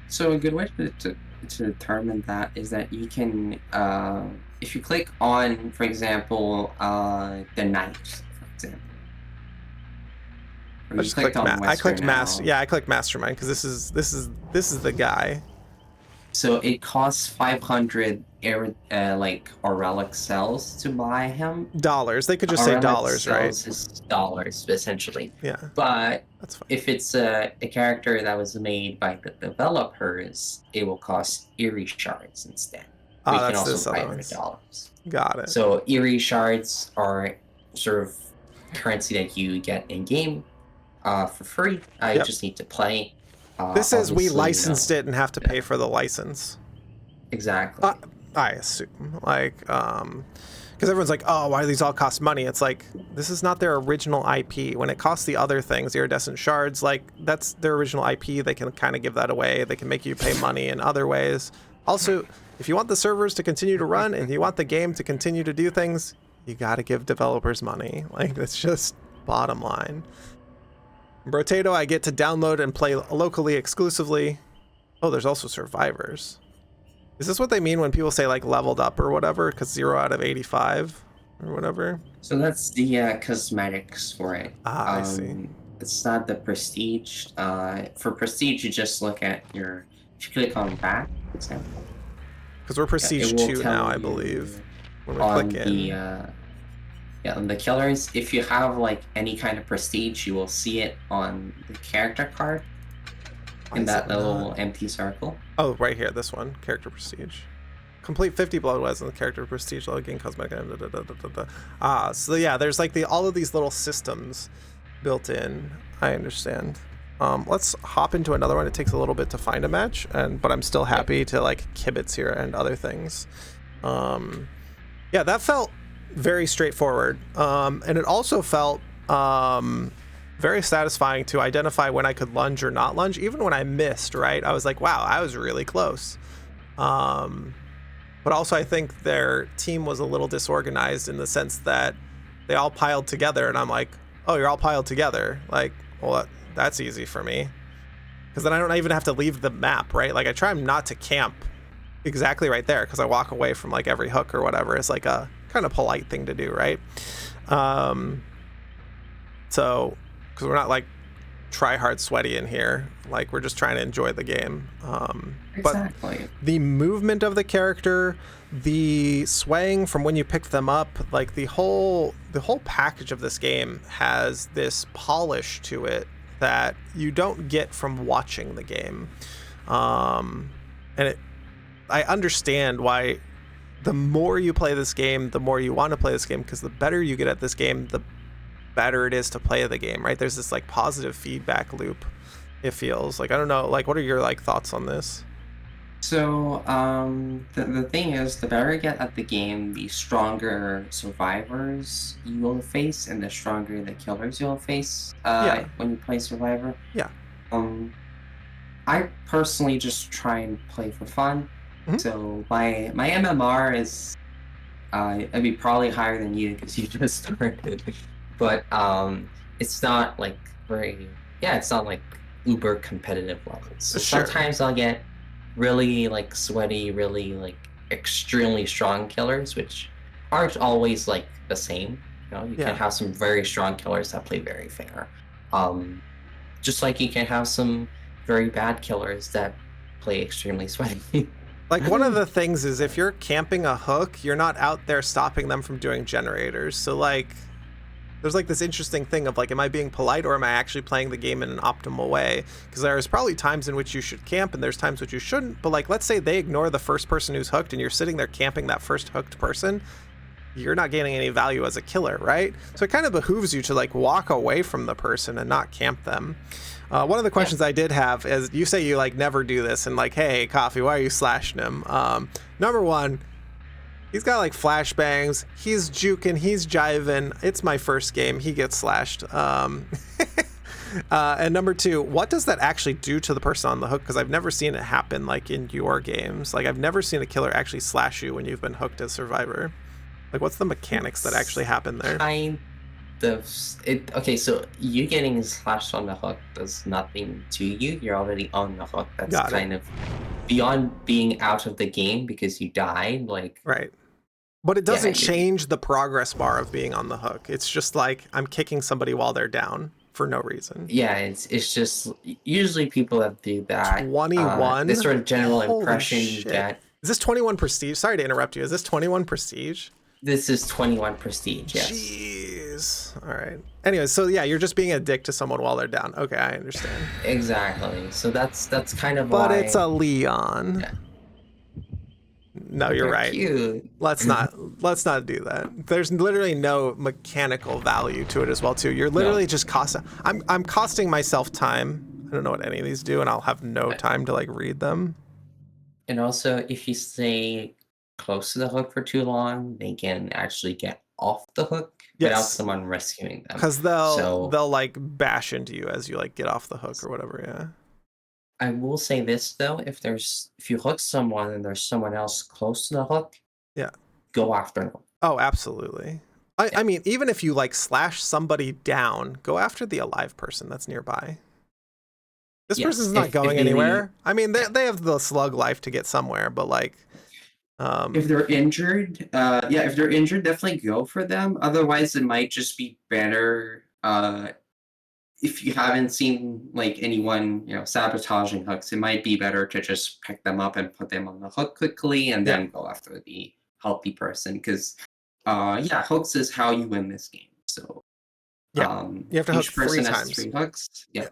So a good way to determine that is that you can if you click on, for example, the Knight, for example. I just clicked I clicked Mastermind because this is the guy. So it costs 500 like Aurelic cells to buy him. Dollars. They could just say dollars, right? Is dollars essentially. Yeah. But that's fine. If it's a character that was made by the developers, it will cost Eerie shards instead. We can also buy $100. Got it. So Eerie shards are sort of currency that you get in game for free. You just need to play. This is we licensed it and have to pay for the license. Exactly. I assume, like, because everyone's like, oh, why do these all cost money? It's like, this is not their original IP. When it costs the other things, iridescent shards, like, that's their original IP. They can kind of give that away. They can make you pay money in other ways. Also, if you want the servers to continue to run and you want the game to continue to do things, you got to give developers money. Like, that's just bottom line. Brotato, I get to download and play locally exclusively. Oh, there's also survivors. Is this what they mean when people say like leveled up or whatever? Because 0 out of 85 or whatever? So that's the cosmetics for it. I see. It's not the prestige. For prestige, you just look at if you click on back, for example. Because we're prestige 2 now, I believe. When we click in. On the killers, if you have like any kind of prestige, you will see it on the character card in that little empty circle. Oh, right here, this one, character prestige. Complete 50 blood webs in the character prestige level, gain cosmetic. So yeah, there's like all of these little systems built in. I understand. Let's hop into another one. It takes a little bit to find a match, but I'm still happy to like kibitz here and other things. Yeah, that felt very straightforward, and it also felt very satisfying to identify when I could lunge or not lunge, even when I missed, right? I was like, wow, I was really close. But also I think their team was a little disorganized in the sense that they all piled together, and I'm like, oh, you're all piled together. Like, well, that's easy for me. Because then I don't even have to leave the map, right? Like, I try not to camp exactly right there because I walk away from like every hook or whatever. It's like a kind of polite thing to do, right? So, because we're not like try hard sweaty in here, like we're just trying to enjoy the game. Exactly. But the movement of the character, the swaying from when you pick them up, like the whole package of this game has this polish to it that you don't get from watching the game. And I understand why the more you play this game, the more you want to play this game, because the better you get at this game, the better it is to play the game, right? There's this like positive feedback loop, it feels like. I don't know, like, what are your like thoughts on this? So, the thing is, the better you get at the game, the stronger survivors you will face, and the stronger the killers you'll face Yeah. when you play Survivor. Yeah. I personally just try and play for fun. Mhm. So my MMR is, I mean, probably higher than you because you just started, but it's not like it's not like uber competitive levels. So Sure. sometimes I'll get really like sweaty, really like extremely strong killers, which aren't always like the same. You know, you Yeah. can have some very strong killers that play very fair. Just like you can have some very bad killers that play extremely sweaty. Like, one of the things is if you're camping a hook, you're not out there stopping them from doing generators. So like, there's like this interesting thing of like, am I being polite or am I actually playing the game in an optimal way? Because there's probably times in which you should camp and there's times which you shouldn't. But like, let's say they ignore the first person who's hooked and you're sitting there camping that first hooked person, you're not gaining any value as a killer, right? So it kind of behooves you to like walk away from the person and not camp them. One of the questions I did have is, you say you like never do this, and like, hey, Coffee, why are you slashing him? Number one, he's got like flashbangs, he's juking, he's jiving. It's my first game, he gets slashed. And number two, what does that actually do to the person on the hook? Because I've never seen it happen like in your games. Like, I've never seen a killer actually slash you when you've been hooked as Survivor. Like, what's the mechanics that actually happen there? Okay, so you getting slashed on the hook does nothing to you. You're already on the hook. That's kind of beyond being out of the game because you died. Like, right. But it doesn't change the progress bar of being on the hook. It's just like, I'm kicking somebody while they're down for no reason. Yeah, it's just usually people that do that. 21? This sort of general Holy impression shit. you get. Is this 21 prestige? Sorry to interrupt you. Is this 21 prestige? This is 21 prestige, yes. Jeez. All right. Anyway, so yeah, you're just being a dick to someone while they're down. Okay, I understand. Exactly. So that's kind of but why. It's a Leon. Yeah. No, you're right. Cute. Let's not do that. There's literally no mechanical value to it as well too. You're literally just costing. I'm costing myself time. I don't know what any of these do, and I'll have no time to like read them. And also, if you stay close to the hook for too long, they can actually get off the hook without someone rescuing them. Because they'll like bash into you as you like get off the hook or whatever. Yeah. I will say this though: if you hook someone and there's someone else close to the hook, go after them. Oh, absolutely. I mean, even if you like slash somebody down, go after the alive person that's nearby. This person's not going anywhere. I mean, they have the slug life to get somewhere, but like, if they're injured, if they're injured, definitely go for them. Otherwise, it might just be better. If you haven't seen like anyone, sabotaging hooks, it might be better to just pick them up and put them on the hook quickly, and then go after the healthy person. Because, hooks is how you win this game. So, you have to hook each person 3 has times. 3 hooks. Yeah.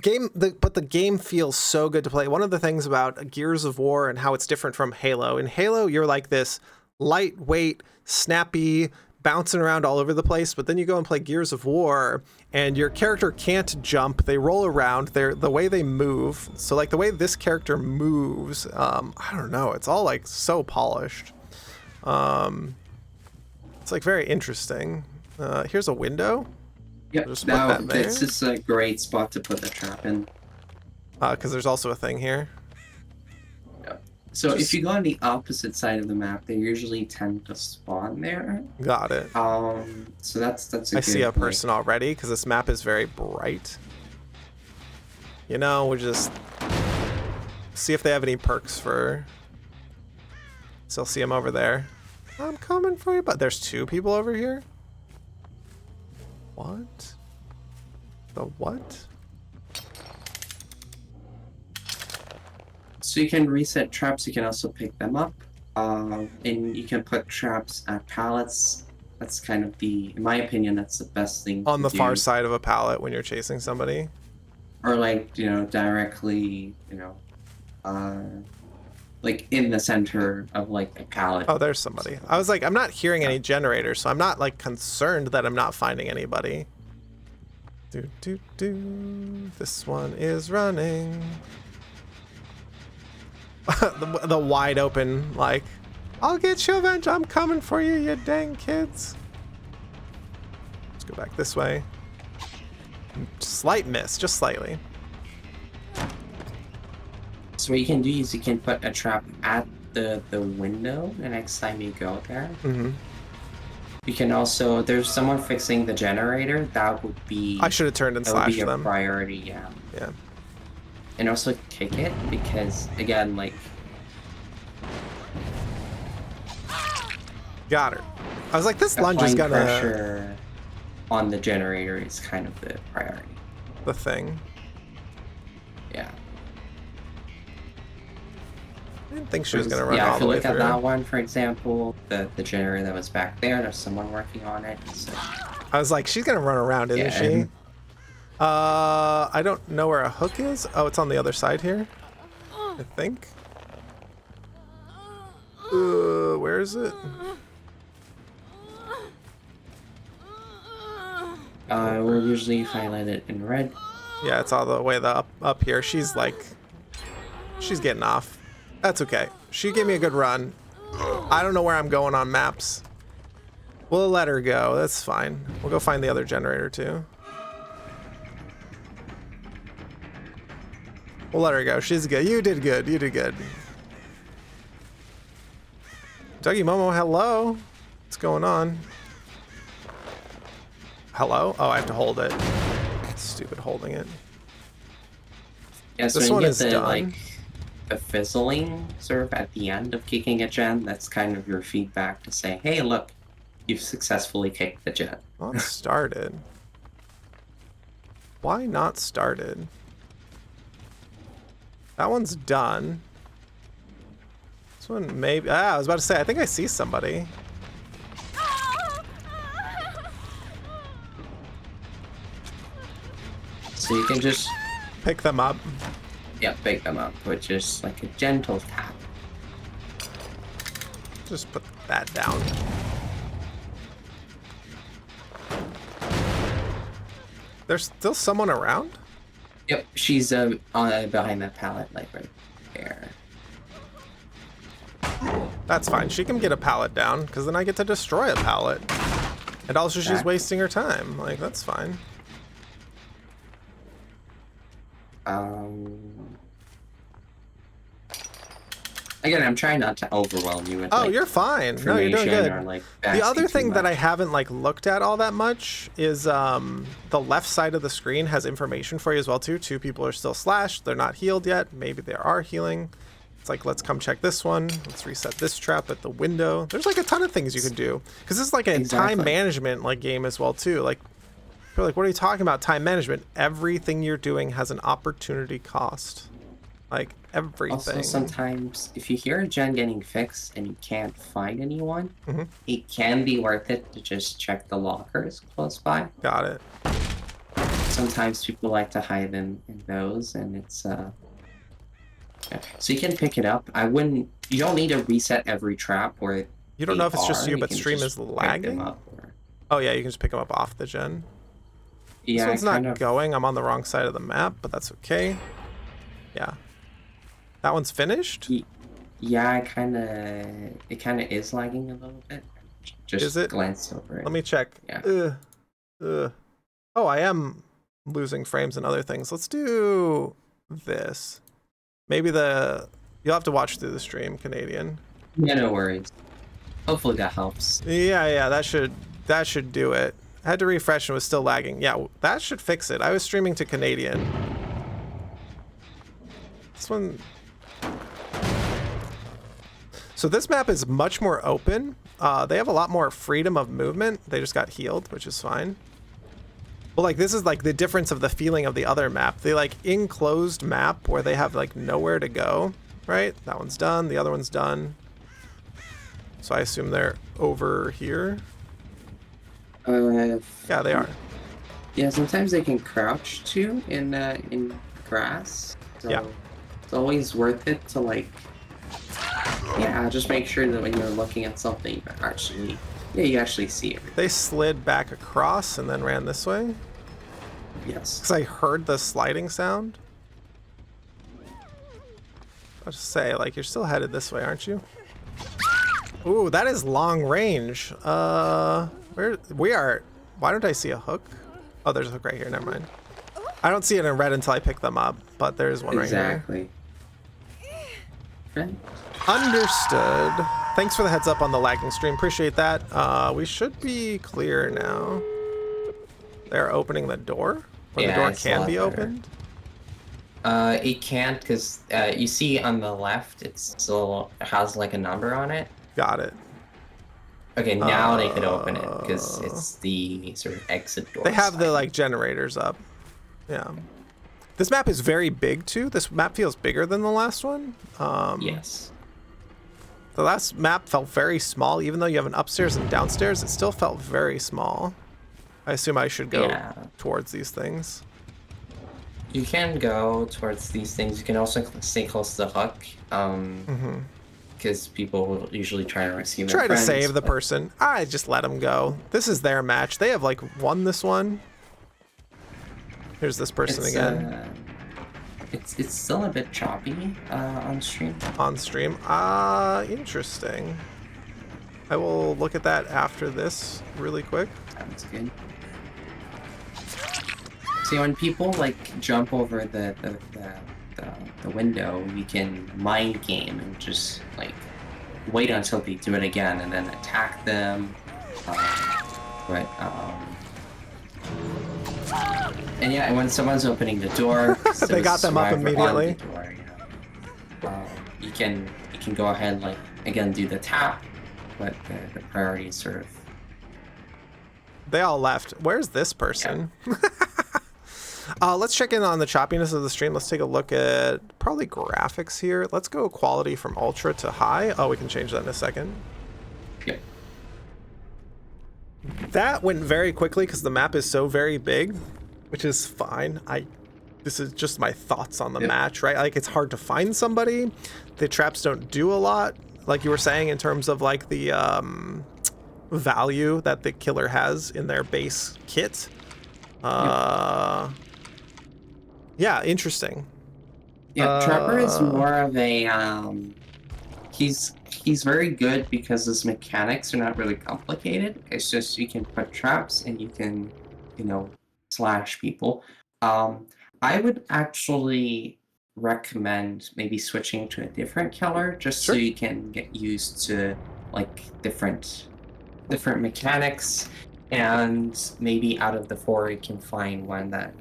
But the game feels so good to play. One of the things about Gears of War and how it's different from Halo. In Halo, you're like this lightweight, snappy, bouncing around all over the place, but then you go and play Gears of War and your character can't jump. They roll around. The way they move. So like the way this character moves, I don't know. It's all like so polished. It's like very interesting. Here's a window. Yep. I'll just put Now that there. this is a great spot to put the trap in. Because there's also a thing here. Yep. So if you go on the opposite side of the map, they usually tend to spawn there. Got it. So that's a I good, see a like, person already because this map is very bright. You know, we just see if they have any perks for. Still see him over there. I'm coming for you, but there's 2 people over here. What? The what? So you can reset traps. You can also pick them up, and you can put traps at pallets. That's kind of in my opinion, that's the best thing On to the far do. side of a pallet when you're chasing somebody. Or like directly, like in the center of like a pallet. Oh, there's somebody. I was like, I'm not hearing any generators, so I'm not like concerned that I'm not finding anybody. This one is running. the wide open, like, I'll get you, Avenge. I'm coming for you, you dang kids. Let's go back this way. Slight miss, just slightly. So what you can do is you can put a trap at the window the next time you go there. Mm-hmm. You can also, there's someone fixing the generator. That would be, I should have turned and that would be slashed a them. priority, yeah. Yeah. And also kick it because again, like, Got her. I was like, this lunge is applying gonna pressure on the generator is kind of the priority. the thing. Yeah. I didn't think she was gonna run Yeah, all if the you way look at through. that one, for example, the generator that was back there's someone working on it. So. I was like, she's gonna run around, isn't she? I don't know where a hook is. Oh, it's on the other side here, I think. Where is it? We'll usually highlight it in red. Yeah, it's all the way up here. She's like, she's getting off. That's okay. She gave me a good run. I don't know where I'm going on maps. We'll let her go. That's fine. We'll go find the other generator too. We'll let her go. She's good. You did good. You did good. Dougie Momo, hello. What's going on? Hello? Oh, I have to hold it. Stupid holding it. Yeah, so This when one you get is the, done. like, the fizzling sort of at the end of kicking a gen, that's kind of your feedback to say, hey, look, you've successfully kicked the gen. Not started. Why not started? That one's done. This one maybe. I was about to say, I think I see somebody. So you can just, Pick them up. yeah, pick them up with just like a gentle tap. Just put that down. There's still someone around? Yep, she's behind that pallet, like right there. That's fine. She can get a pallet down, because then I get to destroy a pallet. And also she's Exactly. wasting her time. Like, that's fine. Again, I'm trying not to overwhelm you with Oh, like, you're fine. No, you're doing information good. or, like, The other asking too thing that I much. haven't like looked at all that much is the left side of the screen has information for you as well too. 2 people are still slashed. They're not healed yet. Maybe they are healing. It's like, let's come check this one. Let's reset this trap at the window. There's like a ton of things you can do because this is like a Exactly. time management like game as well too. Like, you're like, what are you talking about? Time management. Everything you're doing has an opportunity cost. Like everything. Also, sometimes if you hear a gen getting fixed and you can't find anyone, Mhm. it can be worth it to just check the lockers close by. Got it. Sometimes people like to hide in those, and it's yeah. So you can pick it up. You don't need to reset every trap where You don't they know if it's just are. you, You but can stream just is pick them lagging. up or- Oh yeah, you can just pick them up off the gen. Yeah, This one's kind not of. going. I'm on the wrong side of the map, but that's okay. Yeah. That one's finished? Yeah, it kind of is lagging a little bit. Just Is it? glance over it. Let me check. Yeah. Ugh. Oh, I am losing frames and other things. Let's do this. Maybe you'll have to watch through the stream, Canadian. Yeah, no worries. Hopefully that helps. Yeah, that should do it. I had to refresh and it was still lagging. Yeah, that should fix it. I was streaming to Canadian. This one. So this map is much more open. They have a lot more freedom of movement. They just got healed, which is fine. Well, like this is like the difference of the feeling of the other map. The like enclosed map where they have like nowhere to go, right? That one's done. The other one's done. So I assume they're over here. Yeah, they are. Yeah, sometimes they can crouch too in grass. So Yeah. it's always worth it to like, yeah, just make sure that when you're looking at something, actually, yeah, you actually see it. They slid back across and then ran this way. Yes. Because I heard the sliding sound. I'll just say, like, you're still headed this way, aren't you? Ooh, that is long range. Where we are? Why don't I see a hook? Oh, there's a hook right here. Never mind. I don't see it in red until I pick them up, but there's one right here. Exactly. Okay. Understood. Thanks for the heads up on the lagging stream. Appreciate that. We should be clear now. They're opening the door? Or the door can be opened? It can't because you see on the left, it still has like a number on it. Got it. Okay, now they could open it because it's the sort of exit door. They have the like generators up. Yeah. This map is very big too. This map feels bigger than the last one. Yes. The last map felt very small, even though you have an upstairs and downstairs. It still felt very small. I assume I should go towards these things. You can go towards these things. You can also stay close to the hook. Because people will usually try to rescue their friends, to save the person. I just let them go. This is their match. They have like won this one. Here's this person again. It's still a bit choppy on stream. On stream. Interesting. I will look at that after this really quick. Sounds good. See, when people like jump over the window, you can mind game and just like wait until they do it again and then attack them. And yeah, and when someone's opening the door, they got them up immediately. You can go ahead and like again do the tap, but the priority is sort of. They all left. Where's this person? Yeah. Let's check in on the choppiness of the stream. Let's take a look at probably graphics here. Let's go quality from ultra to high. Oh, we can change that in a second. Yep. That went very quickly because the map is so very big, which is fine. This is just my thoughts on the match, right? Like it's hard to find somebody. The traps don't do a lot, like you were saying, in terms of like the value that the killer has in their base kit. Yeah, interesting. Yeah, Trevor is more of a he's very good because his mechanics are not really complicated. It's just you can put traps and you can, slash people. I would actually recommend maybe switching to a different killer just so you can get used to like different mechanics, and maybe out of the four you can find one that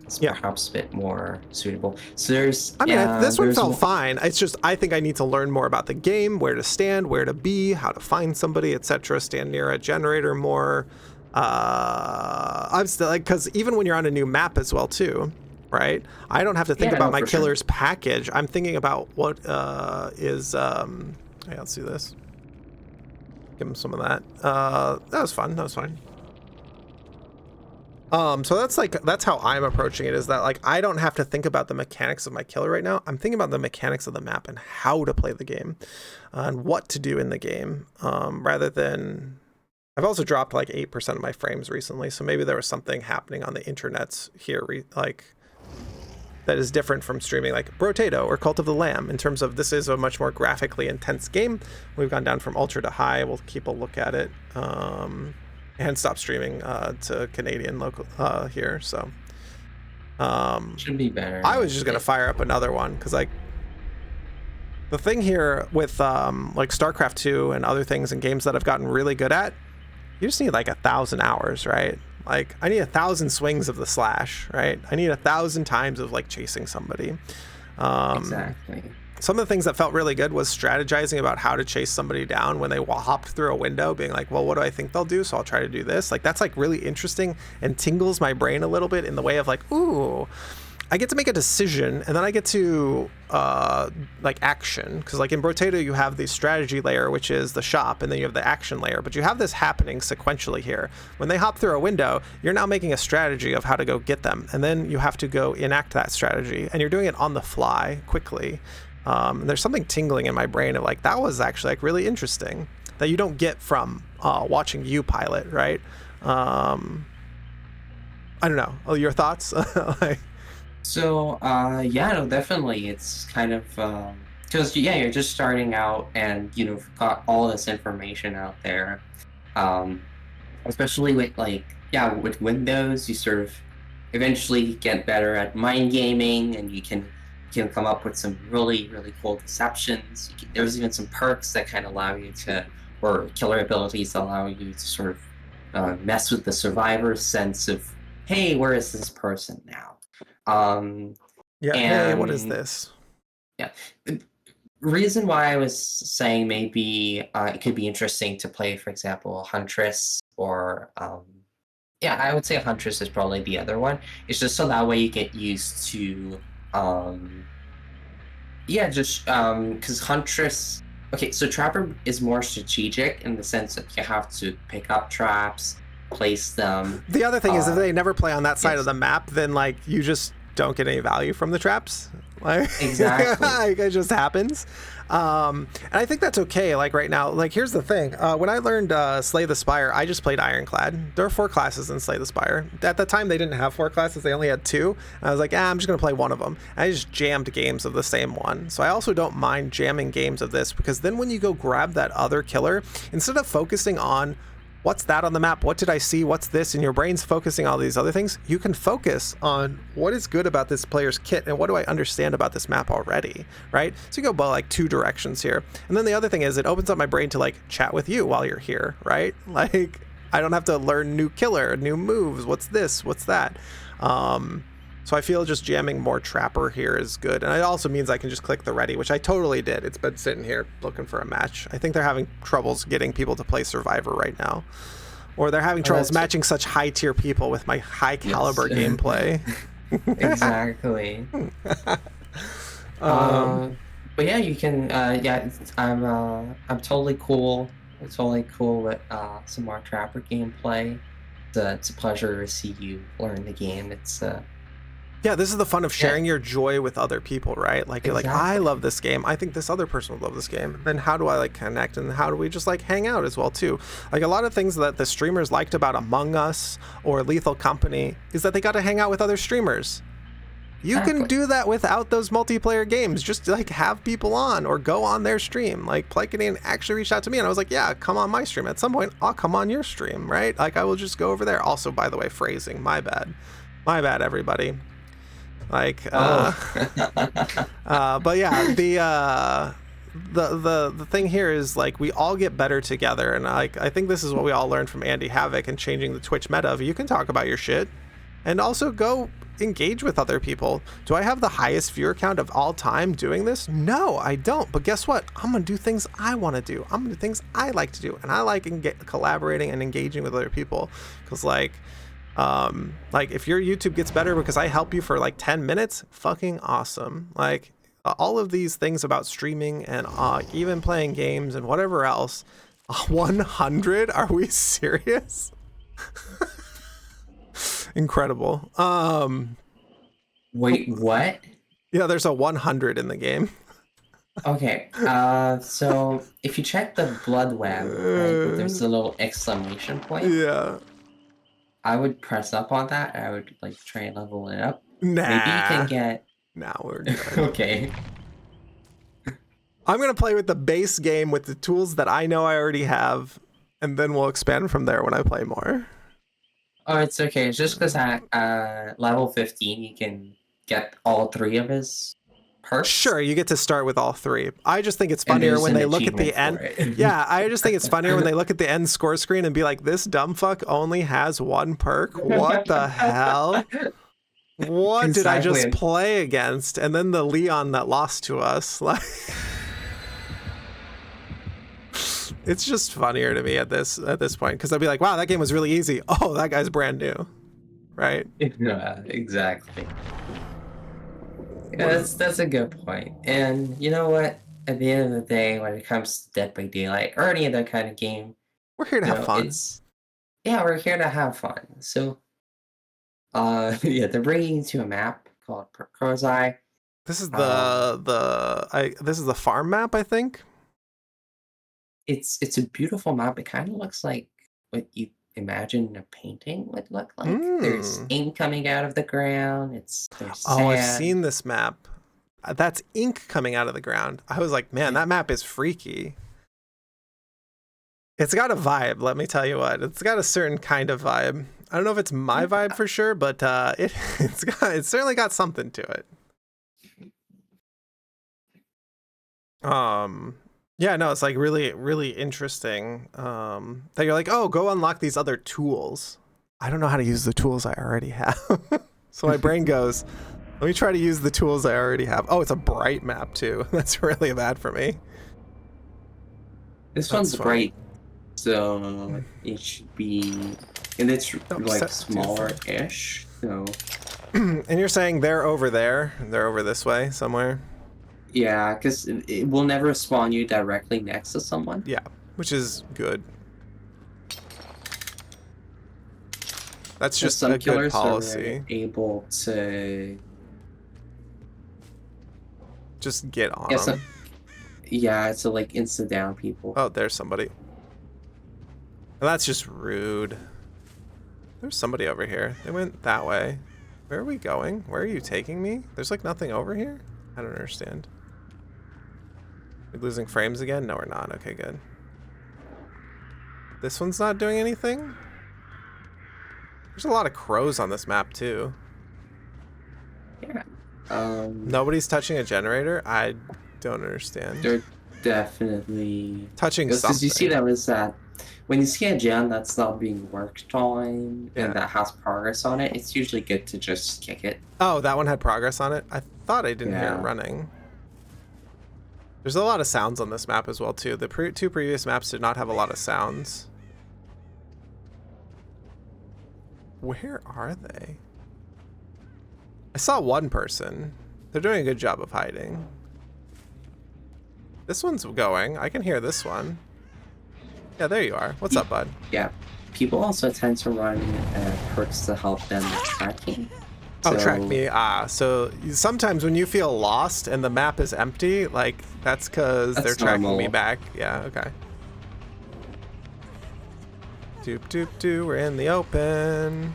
is perhaps a bit more suitable. So there's this one felt fine. It's just I think I need to learn more about the game, where to stand, where to be, how to find somebody, etc. Stand near a generator more. I'm still like, because even when you're on a new map as well too, right? I don't have to think about my killer's package. I'm thinking about what is let's do this. Give him some of that. That was fun. That was fine. So that's how I'm approaching it, is that like I don't have to think about the mechanics of my killer right now. I'm thinking about the mechanics of the map and how to play the game and what to do in the game, rather than. I've also dropped like 8% of my frames recently, so maybe there was something happening on the internets here that is different from streaming like Brotato or Cult of the Lamb, in terms of this is a much more graphically intense game. We've gone down from ultra to high. We'll keep a look at it. and stop streaming to Canadian local here. So Should be better. I was just gonna fire up another one because like the thing here with like StarCraft 2 and other things and games that I've gotten really good at, you just need like 1,000 hours, right? Like I need 1,000 swings of the slash, right? I need 1,000 times of like chasing somebody. Exactly. Some of the things that felt really good was strategizing about how to chase somebody down when they hopped through a window, being like, well, what do I think they'll do? So I'll try to do this. Like, that's like really interesting and tingles my brain a little bit in the way of like, ooh, I get to make a decision and then I get to like action. Because like in Brotato, you have the strategy layer, which is the shop, and then you have the action layer. But you have this happening sequentially here. When they hop through a window, you're now making a strategy of how to go get them. And then you have to go enact that strategy. And you're doing it on the fly quickly. There's something tingling in my brain of like, that was actually like really interesting that you don't get from watching you pilot, right? I don't know. Oh, your thoughts? Like, So, yeah, no, definitely. It's kind of because yeah, you're just starting out, and you've got all this information out there. Um, Especially with like yeah, with Windows, you sort of eventually get better at mind gaming, and you can come up with some really really cool deceptions. There's even some perks that kind of allow you to, or killer abilities that allow you to sort of mess with the survivor's sense of, hey, where is this person now? Um, yeah, hey, what is and this? yeah, the reason why I was saying maybe it could be interesting to play, for example, Huntress or yeah, I would say Huntress is probably the other one. It's just so that way you get used to um, yeah, just because Huntress. Okay, so Trapper is more strategic in the sense that you have to pick up traps, place them. The other thing is if they never play on that side of Yes, the map, then like you just don't get any value from the traps. Like, exactly. like it just happens. And I think that's okay. Like right now, like here's the thing. When I learned Slay the Spire, I just played Ironclad. There are 4 classes in Slay the Spire. At the time, they didn't have 4 classes. They only had 2. And I was like, I'm just going to play one of them. And I just jammed games of the same one. So I also don't mind jamming games of this because then when you go grab that other killer, instead of focusing on what's that on the map? What did I see? What's this? And your brain's focusing on all these other things. You can focus on what is good about this player's kit and what do I understand about this map already, right? So you go about like 2 directions here. And then the other thing is it opens up my brain to like chat with you while you're here, right? Like I don't have to learn new killer, new moves. What's this? What's that? So I feel just jamming more Trapper here is good. And it also means I can just click the ready, which I totally did. It's been sitting here looking for a match. I think they're having troubles getting people to play Survivor right now. Or they're having troubles matching such high tier people with my high caliber gameplay. Exactly. But yeah, you can. Yeah, I'm totally cool. I'm totally cool with some more Trapper gameplay. It's a pleasure to see you learn the game. It's Yeah, this is the fun of sharing your joy with other people, right? Like you're like, I love this game. I think this other person would love this game. Then how do I like connect and how do we just like hang out as well too? Like a lot of things that the streamers liked about Among Us or Lethal Company is that they got to hang out with other streamers. You can do that without those multiplayer games. Just like have people on or go on their stream. Like PoliteCanadian actually reached out to me and I was like, yeah, come on my stream. At some point, I'll come on your stream, right? Like I will just go over there. Also, by the way, phrasing, my bad. My bad, everybody. Like, but yeah, the thing here is like we all get better together, and like I think this is what we all learned from Andy Havoc and changing the Twitch meta of you can talk about your shit, and also go engage with other people. Do I have the highest viewer count of all time doing this? No, I don't. But guess what? I'm gonna do things I want to do. I'm gonna do things I like to do, and I like collaborating and engaging with other people because like if your YouTube gets better because I help you for like 10 minutes, fucking awesome. Like all of these things about streaming and even playing games and whatever else. 100? Are we serious? Incredible. Wait, what? Yeah, there's a 100 in the game. Okay, so if you check the blood web, right, there's a little exclamation point. Yeah. I would press up on that. I would like try and level it up. Nah. Maybe you can get. Now we're done. Okay. I'm gonna play with the base game with the tools that I know I already have. and then we'll expand from there when I play more. Oh, it's okay. It's just because at level 15 you can get all 3 of his perks. Sure, you get to start with all 3. I just think it's And funnier there's when an they look at the achievement end. for it. Yeah, I just think it's funnier when they look at the end score screen and be like, this dumb fuck only has 1 perk? What the hell? What did I just Exactly. play against? And then the Leon that lost to us. Like, it's just funnier to me at this point, because I'll be like, wow, that game was really easy. Oh, that guy's brand new, right? Yeah, exactly. Yeah, that's a good point. And you know what? At the end of the day, when it comes to Dead by Daylight or any other kind of game, We're here to you have know, fun. it's yeah, we're here to have fun. So, yeah, they're bringing you to a map called Crow's Eye. This is Um, this is the farm map, I think. it's a beautiful map. It kind of looks like what you imagine a painting would look like. There's Mm. ink coming out of the ground. There's Oh, I've sand. seen this map. That's ink coming out of the ground. I was like, man, that map is freaky. It's got a vibe, let me tell you what. It's got a certain kind of vibe. I don't know if it's my vibe for sure, but it's certainly got something to it. Yeah, no, it's like really, really interesting. That you're like, oh, go unlock these other tools. I don't know how to use the tools I already have. So my brain goes, let me try to use the tools I already have. Oh, it's a bright map too. That's really bad for me. This That's one's funny. bright, so it should be, and it's Oh, like beautiful. smaller-ish. So And you're saying they're over there? They're over this way somewhere? yeah, because it will never spawn you directly next to someone. Yeah, which is good. That's Because just some a good killers are policy. able to. Just get on Yeah, them. yeah, to like insta down people. Oh, there's somebody. Well, that's just rude. There's somebody over here. They went that way. Where are we going? Where are you taking me? There's like nothing over here? I don't understand. We're losing frames again? No, we're not. Okay, good. This one's not doing anything? There's a lot of crows on this map too. Yeah. Nobody's touching a generator? I don't understand. They're definitely Touching because you see something. that is that when you see a gem that's not being worked on Yeah. and that has progress on it, it's usually good to just kick it. Oh, that one had progress on it? I thought I didn't hear it Yeah. running. There's a lot of sounds on this map as well too. The two previous maps did not have a lot of sounds. Where are they? I saw one person. They're doing a good job of hiding. This one's going. I can hear this one. Yeah, there you are. What's up, bud? Yeah. People also tend to run perks to help them with tracking. Oh, track So- me. So sometimes when you feel lost and the map is empty, like that's because they're That's tracking me normal. back. Yeah, okay. Doop doop doo, we're in the open.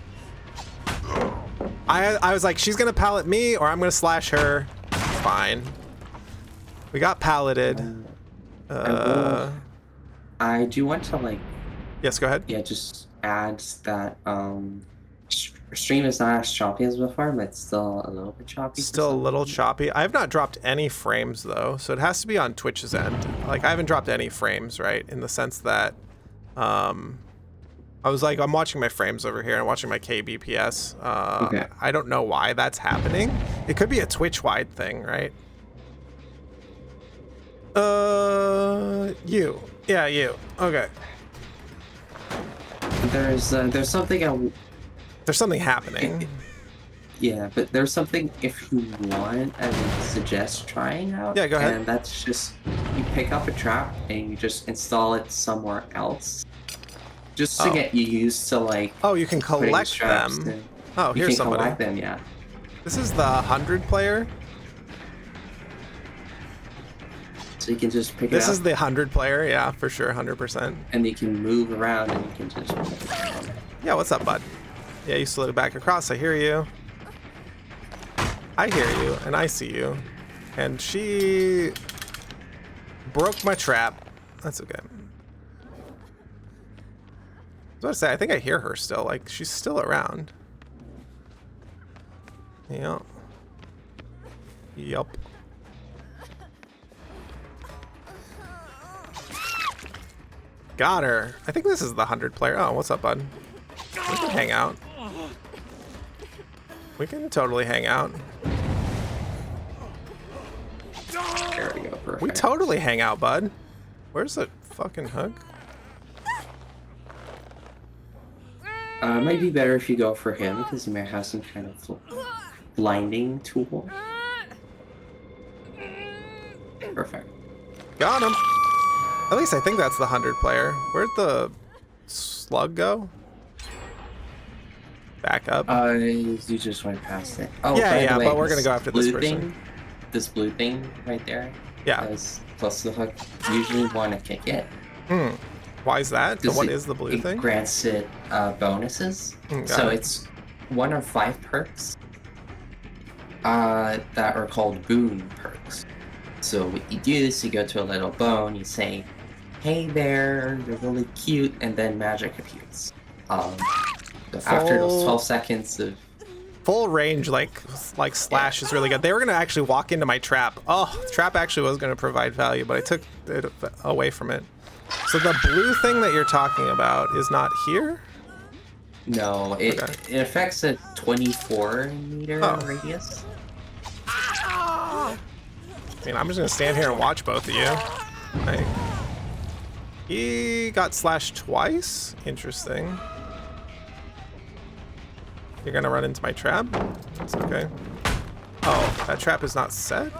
I was like, she's gonna pallet me or I'm gonna slash her. Fine. We got palleted. I do want to like Yes, go ahead. just add that stream is not as choppy as before, but it's still a little bit choppy. for Still a some little reason. choppy. I have not dropped any frames though, so it has to be on Twitch's end. Like I haven't dropped any frames, right? In the sense that I was like, I'm watching my frames over here and watching my kbps. Okay. I don't know why that's happening. It could be a Twitch-wide thing, right? You. Yeah, you. Okay. There's something There's something happening. yeah, but there's something if you want, I would suggest trying out. Yeah, go ahead. And that's just you pick up a trap and you just install it somewhere else, just to Oh. get you used to like. Oh, you can putting collect straps them. in. Oh, You here's can somebody. collect them, yeah. This is the 100 player. So you can just pick This it up. is the 100 player, yeah, for sure, 100%. And you can move around and you can just. Yeah, what's up, bud? Yeah, you slid it back across. I hear you. I hear you, and I see you. And she broke my trap. That's okay. was about to say, I think I hear her still. Like, she's still around. Yep. Yup. Got her. I think this is the 100 player. Oh, what's up, bud? We can hang out. We can totally hang out. There we go. Perfect. We totally hang out, bud. Where's the fucking hook? It might be better if you go for him because he might have some kind of blinding tool. Perfect. Got him. At least I think that's the 100 player. Where'd the slug go? Back up. You just went past it. Oh, yeah, by yeah, the way, but we're gonna go after this person. This blue thing right there. Yeah. Is close to the hook. You usually want to kick it. Why is that? So what is the blue thing? It grants it bonuses. So it's 1 of 5 perks that are called boon perks. So what you do is you go to a little bone, you say, "Hey there, you're really cute," and then magic appears. So after those 12 seconds of full range, like slash is really good. They were gonna actually walk into my trap. Oh, the trap actually was gonna provide value, but I took it away from it. So the blue thing that you're talking about is not here? No, it affects a 24-meter radius. I mean, I'm just gonna stand here and watch both of you. Right. He got slashed twice. Interesting. You're gonna run into my trap? That's okay. Oh, that trap is not set?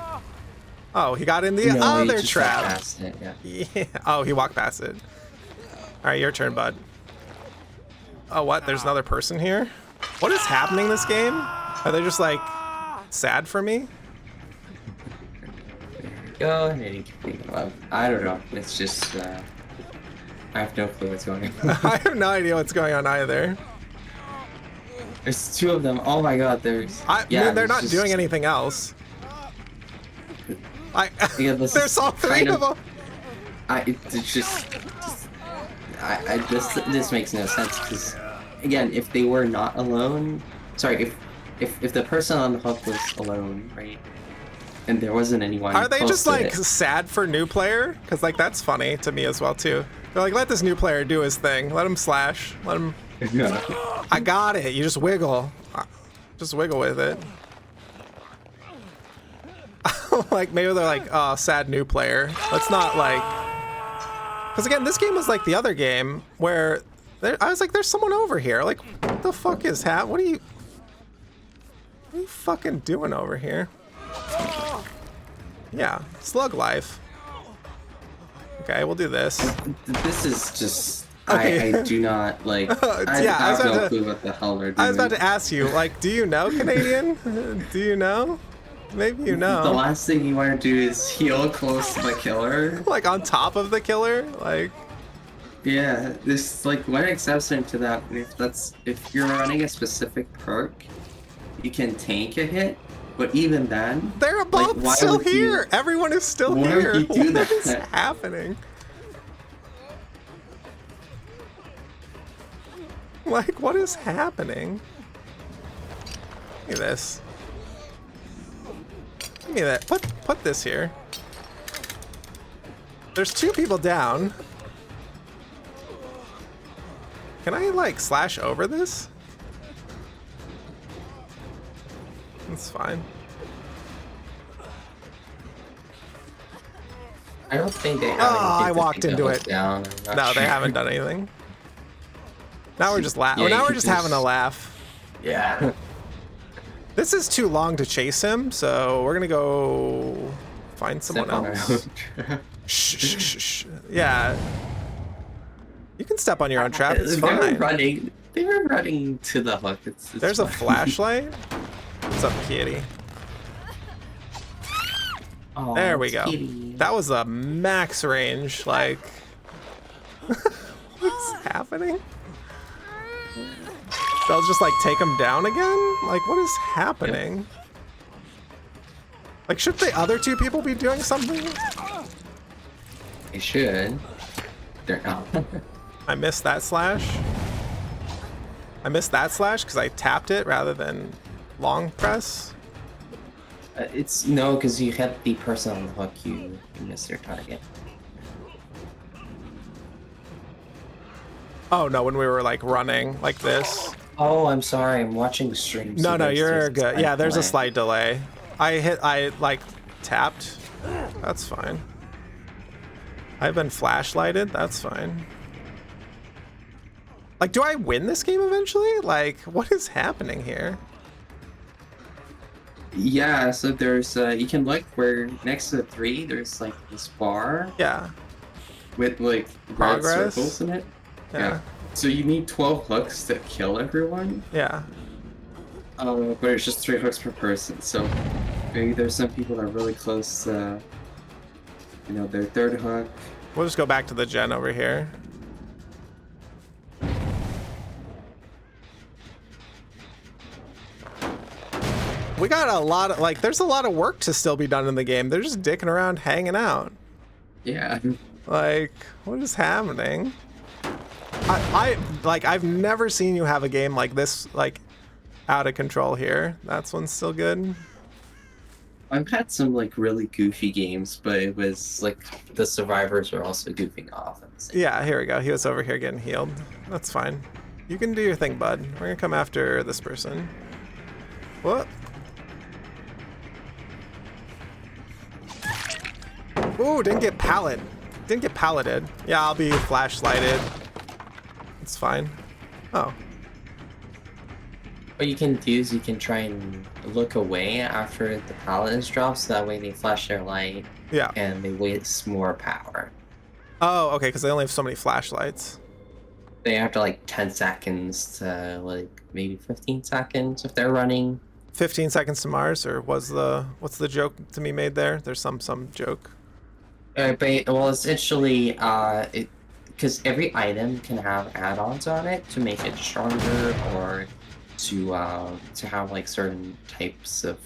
Oh, he got in the other trap. Past it, yeah. Oh, he walked past it. All right, your turn, bud. Oh, what? There's another person here? What is happening this game? Are they just like sad for me? Go ahead and pick them up. I don't know. It's just I have no clue what's going on. I have no idea what's going on either. There's 2 of them. Oh my god, there's... I mean, they're not doing anything else. There's all 3 of them. This makes no sense because, again, if they were not alone... Sorry, if the person on the hook was alone, right? And there wasn't anyone... Are they just, like, sad for new player? Because, like, that's funny to me as well, too. They're like, let this new player do his thing. Let him slash. Let him... I got it. You just wiggle. Just wiggle with it. Like, maybe they're like, oh, sad new player. Let's not, like... Because, again, this game was like the other game where I was like, there's someone over here. Like, what the fuck is what are you fucking doing over here? Yeah, slug life. Okay, we'll do this. This is just... Okay. I do not, like... I have no clue what the hell they're doing. I was about to ask you, like, do you know, Canadian? Do you know? Maybe you know. The last thing you want to do is heal close to the killer. Like, on top of the killer? Like... Yeah, there's, like, one exception to that. If you're running a specific perk, you can tank a hit. But even then... They're both still here! Everyone is still here! Why would you do that? What is happening? Like, what is happening? Give me this. Give me that. Put this here. There's 2 people down. Can I, like, slash over this? That's fine. I don't think they have I walked into it. Down. No, they haven't done anything. Now we're just laughing. Yeah, now we're just having a laugh. Yeah. This is too long to chase him, so we're gonna go find someone else. Shh, shh, shh, shh. Yeah. You can step on your own trap. It's fine. They were running to the hook. There's a flashlight. What's up, kitty? Oh, there we go. kitty. That was a max range. Like, what's happening? They'll just like take him down again? Like, what is happening? Yep. Like, should the other 2 people be doing something? They should. They're not. I missed that slash. I missed that slash because I tapped it rather than long press. It's no, because you hit the person on the hook, you miss your target. Oh no, when we were like running like this. Oh, I'm sorry. I'm watching the stream. No, So no, you're there's good. Yeah, there's a delay. slight delay. I like tapped. That's fine. I've been flashlighted. That's fine. Like, do I win this game eventually? Like, what is happening here? Yeah, so there's you can look where next to the 3 there's like this bar Yeah. with like red Progress? circles in it. Yeah. So you need 12 hooks to kill everyone. Yeah. But it's just 3 hooks per person. So maybe there's some people that are really close to, you know, their 3rd hook. We'll just go back to the gen over here. We got a lot of, like, there's a lot of work to still be done in the game. They're just dicking around, hanging out. Yeah. Like, what is happening? I've never seen you have a game like this, like, out of control here. That's one's still good. I've had some like really goofy games, but it was like the survivors were also goofing off. At the same Yeah, here we go. He was over here getting healed. That's fine. You can do your thing, bud. We're gonna come after this person. What? Ooh, didn't get pallet. Didn't get palleted. Yeah, I'll be flashlighted. It's fine. Oh. What you can do is you can try and look away after the pallet is dropped, so that way they flash their light Yeah. and they waste more power. Oh, okay, because they only have so many flashlights. They have to like 10 seconds to like maybe 15 seconds if they're running. 15 seconds to Mars, or what's the joke to be made there? There's some joke. Well, essentially, because every item can have add-ons on it to make it stronger or to have like certain types of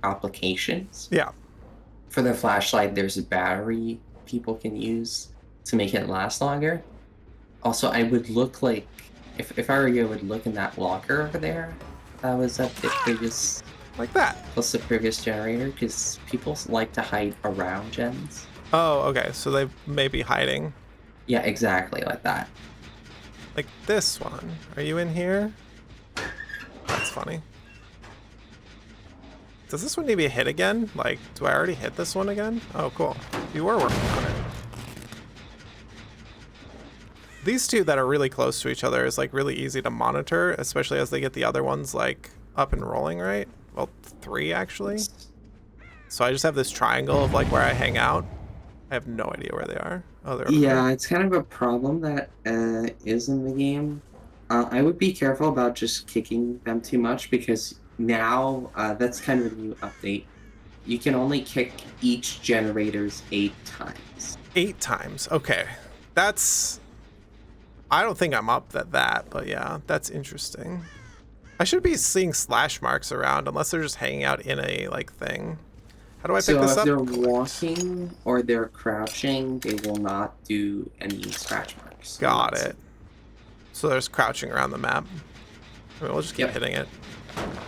applications. Yeah. For the flashlight, there's a battery people can use to make it last longer. Also, I would look like if I were you, I would look in that locker over there. That was at the previous, Like that. plus the previous generator, because people like to hide around gens. Oh, okay, so they may be hiding. Yeah, exactly like that. Like this one. Are you in here? That's funny. Does this one need to be a hit again? Like, do I already hit this one again? Oh, cool. You were working on it. These two that are really close to each other is like really easy to monitor, especially as they get the other ones like up and rolling, right? Well, 3 actually. So I just have this triangle of like where I hang out. I have no idea where they are. Oh, they're over there. Yeah, it's kind of a problem that is in the game. I would be careful about just kicking them too much because now that's kind of a new update. You can only kick each generators 8 times. 8 times. Okay. That's... I don't think I'm up at that, but yeah, that's interesting. I should be seeing slash marks around unless they're just hanging out in a like thing. How do I pick So this if up? they're walking or they're crouching, they will not do any scratch marks. Got it. So there's crouching around the map. I mean, we'll just keep Yep. hitting it.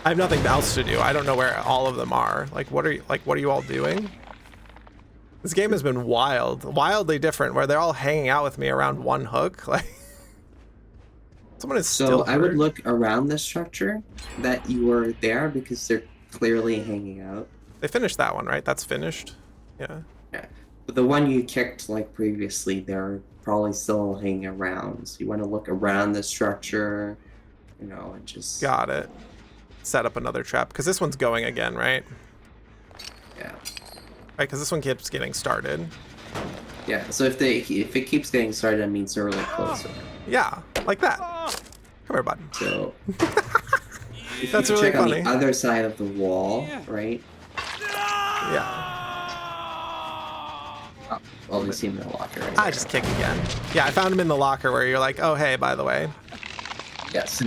I have nothing else to do. I don't know where all of them are. Like, what are you all doing? This game has been wildly different, where they're all hanging out with me around one hook. Like, someone is still So I would hurt. look around the structure that you were there because they're clearly hanging out. They finished that one, right? That's finished. Yeah. Yeah. But the one you kicked like previously, they're probably still hanging around. So you want to look around the structure, you know, and just Got it. Set up another trap because this one's going again, right? yeah. Right, because this one keeps getting started. Yeah. So if it keeps getting started, that means they're really close. Yeah, like that. Come here, bud. So if That's you really check on funny. the other side of the wall, right? Yeah. Oh, well, we see him in the locker. Right I there. just kick again. Yeah, I found him in the locker where you're like, oh, hey, by the way. Yes.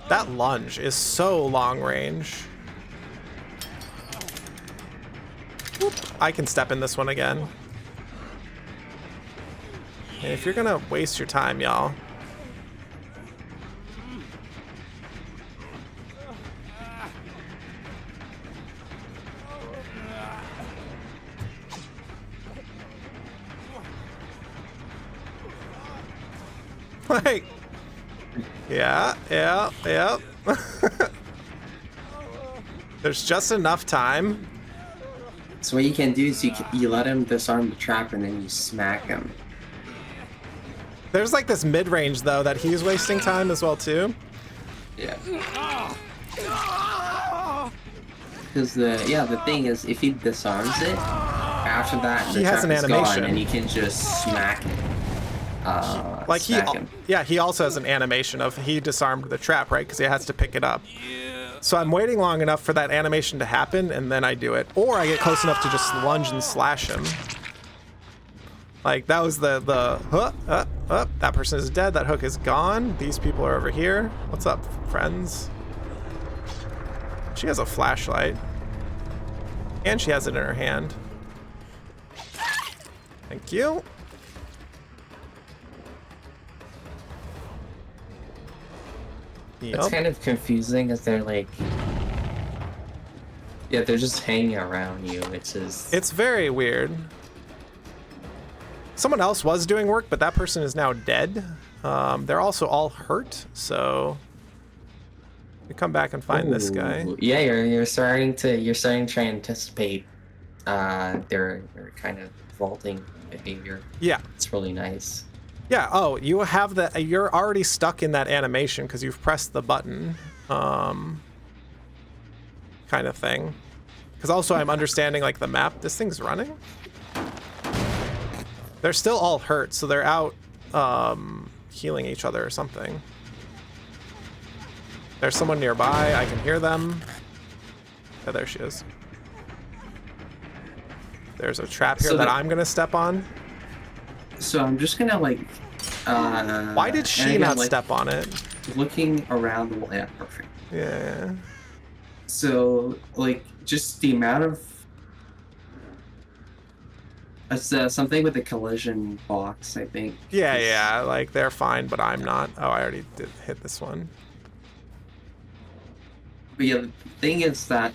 That lunge is so long range. Whoop. I can step in this one again. And if you're gonna waste your time, y'all. Like, yeah. There's just enough time. So what you can do is you let him disarm the trap and then you smack him. There's like this mid-range though that he's wasting time as well too. Yeah. Because the thing is, if he disarms it, after that he has an animation, and you can just smack him. Like smack him. he also has an animation of he disarmed the trap, right? Because he has to pick it up. So I'm waiting long enough for that animation to happen, and then I do it, or I get close enough to just lunge and slash him. Like that was the that person is dead. That hook is gone. These people are over here. What's up, friends? She has a flashlight, and she has it in her hand. Thank you. It's kind of confusing as they're like, yeah, they're just hanging around you. It's very weird. Someone else was doing work, but that person is now dead. They're also all hurt, so we come back and find this guy. Yeah, you're starting to try and anticipate their kind of vaulting behavior. Yeah, it's really nice. Yeah, oh, you have you're already stuck in that animation because you've pressed the button, kind of thing. Because also I'm understanding like the map, this thing's running. They're still all hurt, so they're out healing each other or something. There's someone nearby, I can hear them. Oh, there she is. There's a trap here that I'm gonna step on. So I'm just gonna like. Why did she not step on it? Looking around the wall. Yeah, perfect. Yeah. So like just the amount of. Something with the collision box, I think. Yeah, like they're fine, but I'm not. Oh, I already did hit this one. But yeah, the thing is that,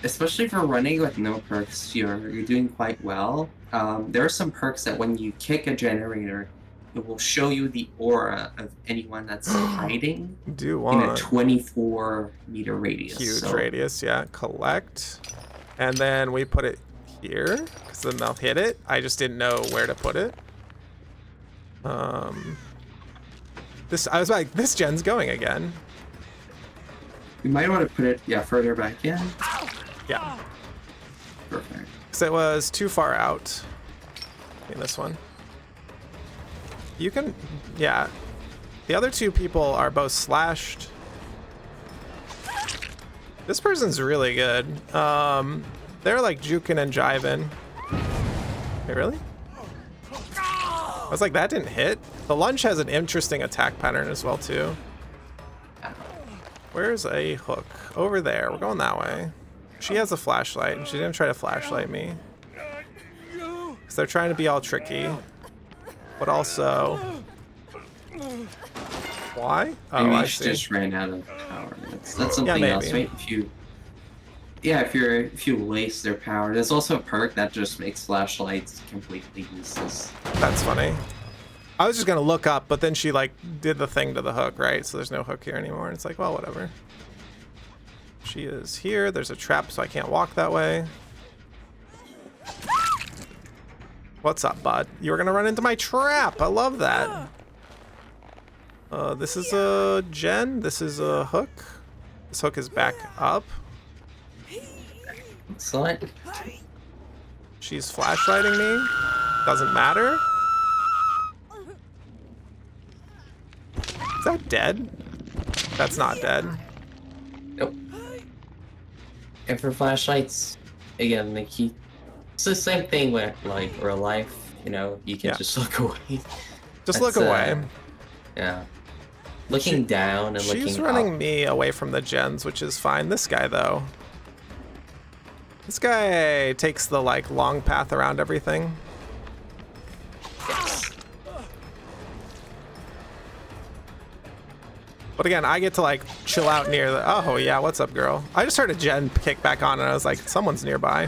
especially for running with no perks, you're doing quite well. There are some perks that when you kick a generator, it will show you the aura of anyone that's hiding in a 24-meter radius. Huge radius, yeah. Collect. And then we put it here, because then they'll hit it. I just didn't know where to put it. I was like, this gen's going again. You might want to put it, further back in. Yeah. Perfect. Because it was too far out. In this one. You can, yeah. The other two people are both slashed. This person's really good. They're like juking and jiving. Wait, really? I was like, that didn't hit. The lunge has an interesting attack pattern as well, too. Where's a hook? Over there. We're going that way. She has a flashlight, and she didn't try to flashlight me. Because they're trying to be all tricky. But also... Why? Oh, maybe I she see. just ran out of power. That's something else, right? If you waste their power, there's also a perk that just makes flashlights completely useless. That's funny. I was just gonna look up, but then she like did the thing to the hook, right? So there's no hook here anymore. And it's like, well, whatever. She is here. There's a trap, so I can't walk that way. What's up, bud? You were gonna run into my trap. I love that. This is a gen. This is a hook. This hook is back up. Excellent. She's flashlighting me. Doesn't matter. Is that dead? That's not dead. Nope. And for flashlights, again, it's the same thing with like real life. You know, you can just look away. Just look away. Yeah. Looking down and looking up. She's running me away from the gens, which is fine. This guy, though. This guy takes the, like, long path around everything. Yes. But again, I get to like chill out near the, oh yeah, what's up, girl? I just heard a gen kick back on and I was like, someone's nearby.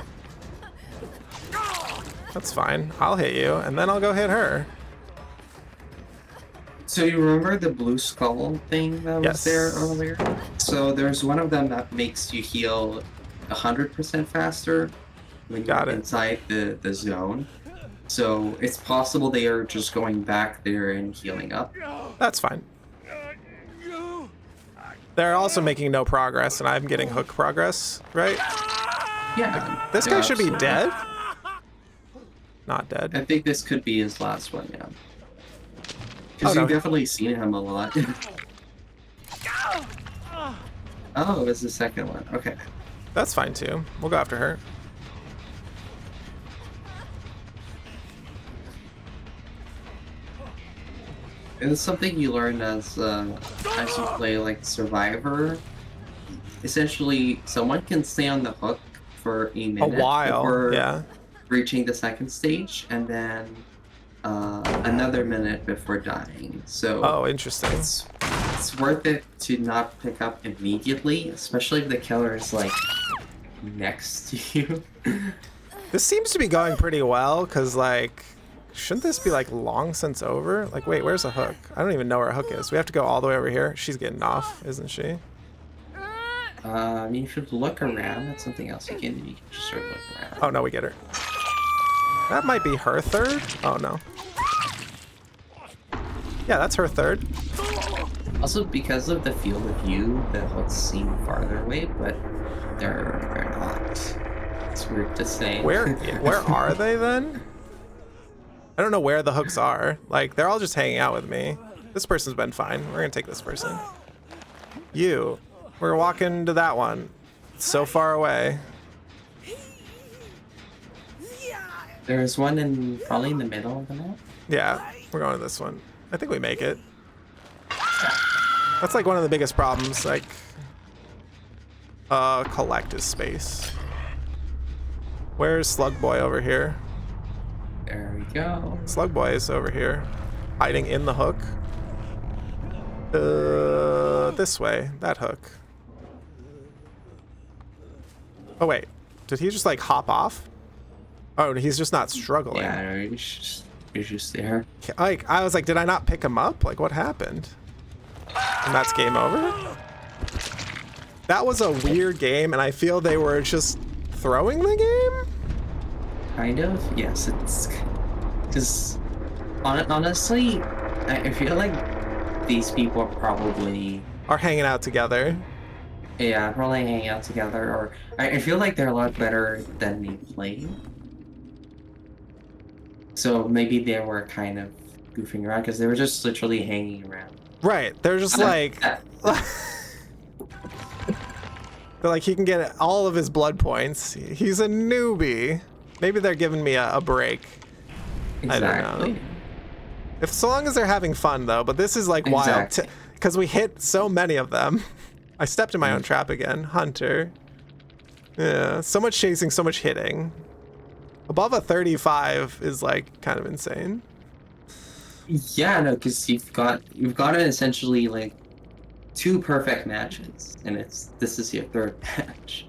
That's fine. I'll hit you and then I'll go hit her. So you remember the blue skull thing that was Yes. there earlier? So there's one of them that makes you heal 100% faster when Got you're it. inside the zone. So it's possible they are just going back there and healing up. That's fine. They're also making no progress and I'm getting hook progress, right? Yeah. This yeah, guy should be absolutely. dead. Not dead. I think this could be his last one, yeah. Oh, Because no. you've definitely seen him a lot. Oh, it was the second one. Okay. That's fine too. We'll go after her. It's something you learn as you play like Survivor. Essentially, someone can stay on the hook for a minute while, before yeah. reaching the second stage, and then another minute before dying. So Oh, interesting. it's worth it to not pick up immediately, especially if the killer is like next to you. This seems to be going pretty well, because, like, shouldn't this be, like, long since over? Like, wait, where's the hook? I don't even know where a hook is. We have to go all the way over here. She's getting off, isn't she? I mean, you should look around. That's something else you can just sort of look around. Oh, no, we get her. That might be her third? Oh, no. Yeah, that's her third. Also, because of the field of view, the hooks seem farther away, but they're not. It's weird to say. Where are they, then? I don't know where the hooks are. Like, they're all just hanging out with me. This person's been fine. We're gonna take this person. You. We're walking to that one. It's so far away. There's one probably in the middle of the map. Yeah, we're going to this one. I think we make it. That's like one of the biggest problems, like, collect his space. Where's Slug Boy over here? There we go. Slug Boy is over here, hiding in the hook. This way, that hook. Oh wait, did he just like hop off? Oh, he's just not struggling. Yeah, no, you're just there. Like, I was like, did I not pick him up? Like, what happened? And that's game over? That was a weird game, and I feel they were just throwing the game? Kind of. Yes, it's because honestly, I feel like these people are probably Hanging out together. probably hanging out together, or I feel like they're a lot better than they play. So maybe they were kind of goofing around because they were just literally hanging around. Right, they're just like... They're like, he can get all of his blood points. He's a newbie. Maybe they're giving me a break. Exactly. I don't know. If so long as they're having fun, though. But this is like wild. Exactly. Because we hit so many of them. I stepped in my own trap again. Hunter. Yeah, so much chasing, so much hitting. Above a 35 is like kind of insane. Yeah, no, because you've got essentially like 2 perfect matches, and this is your 3rd match.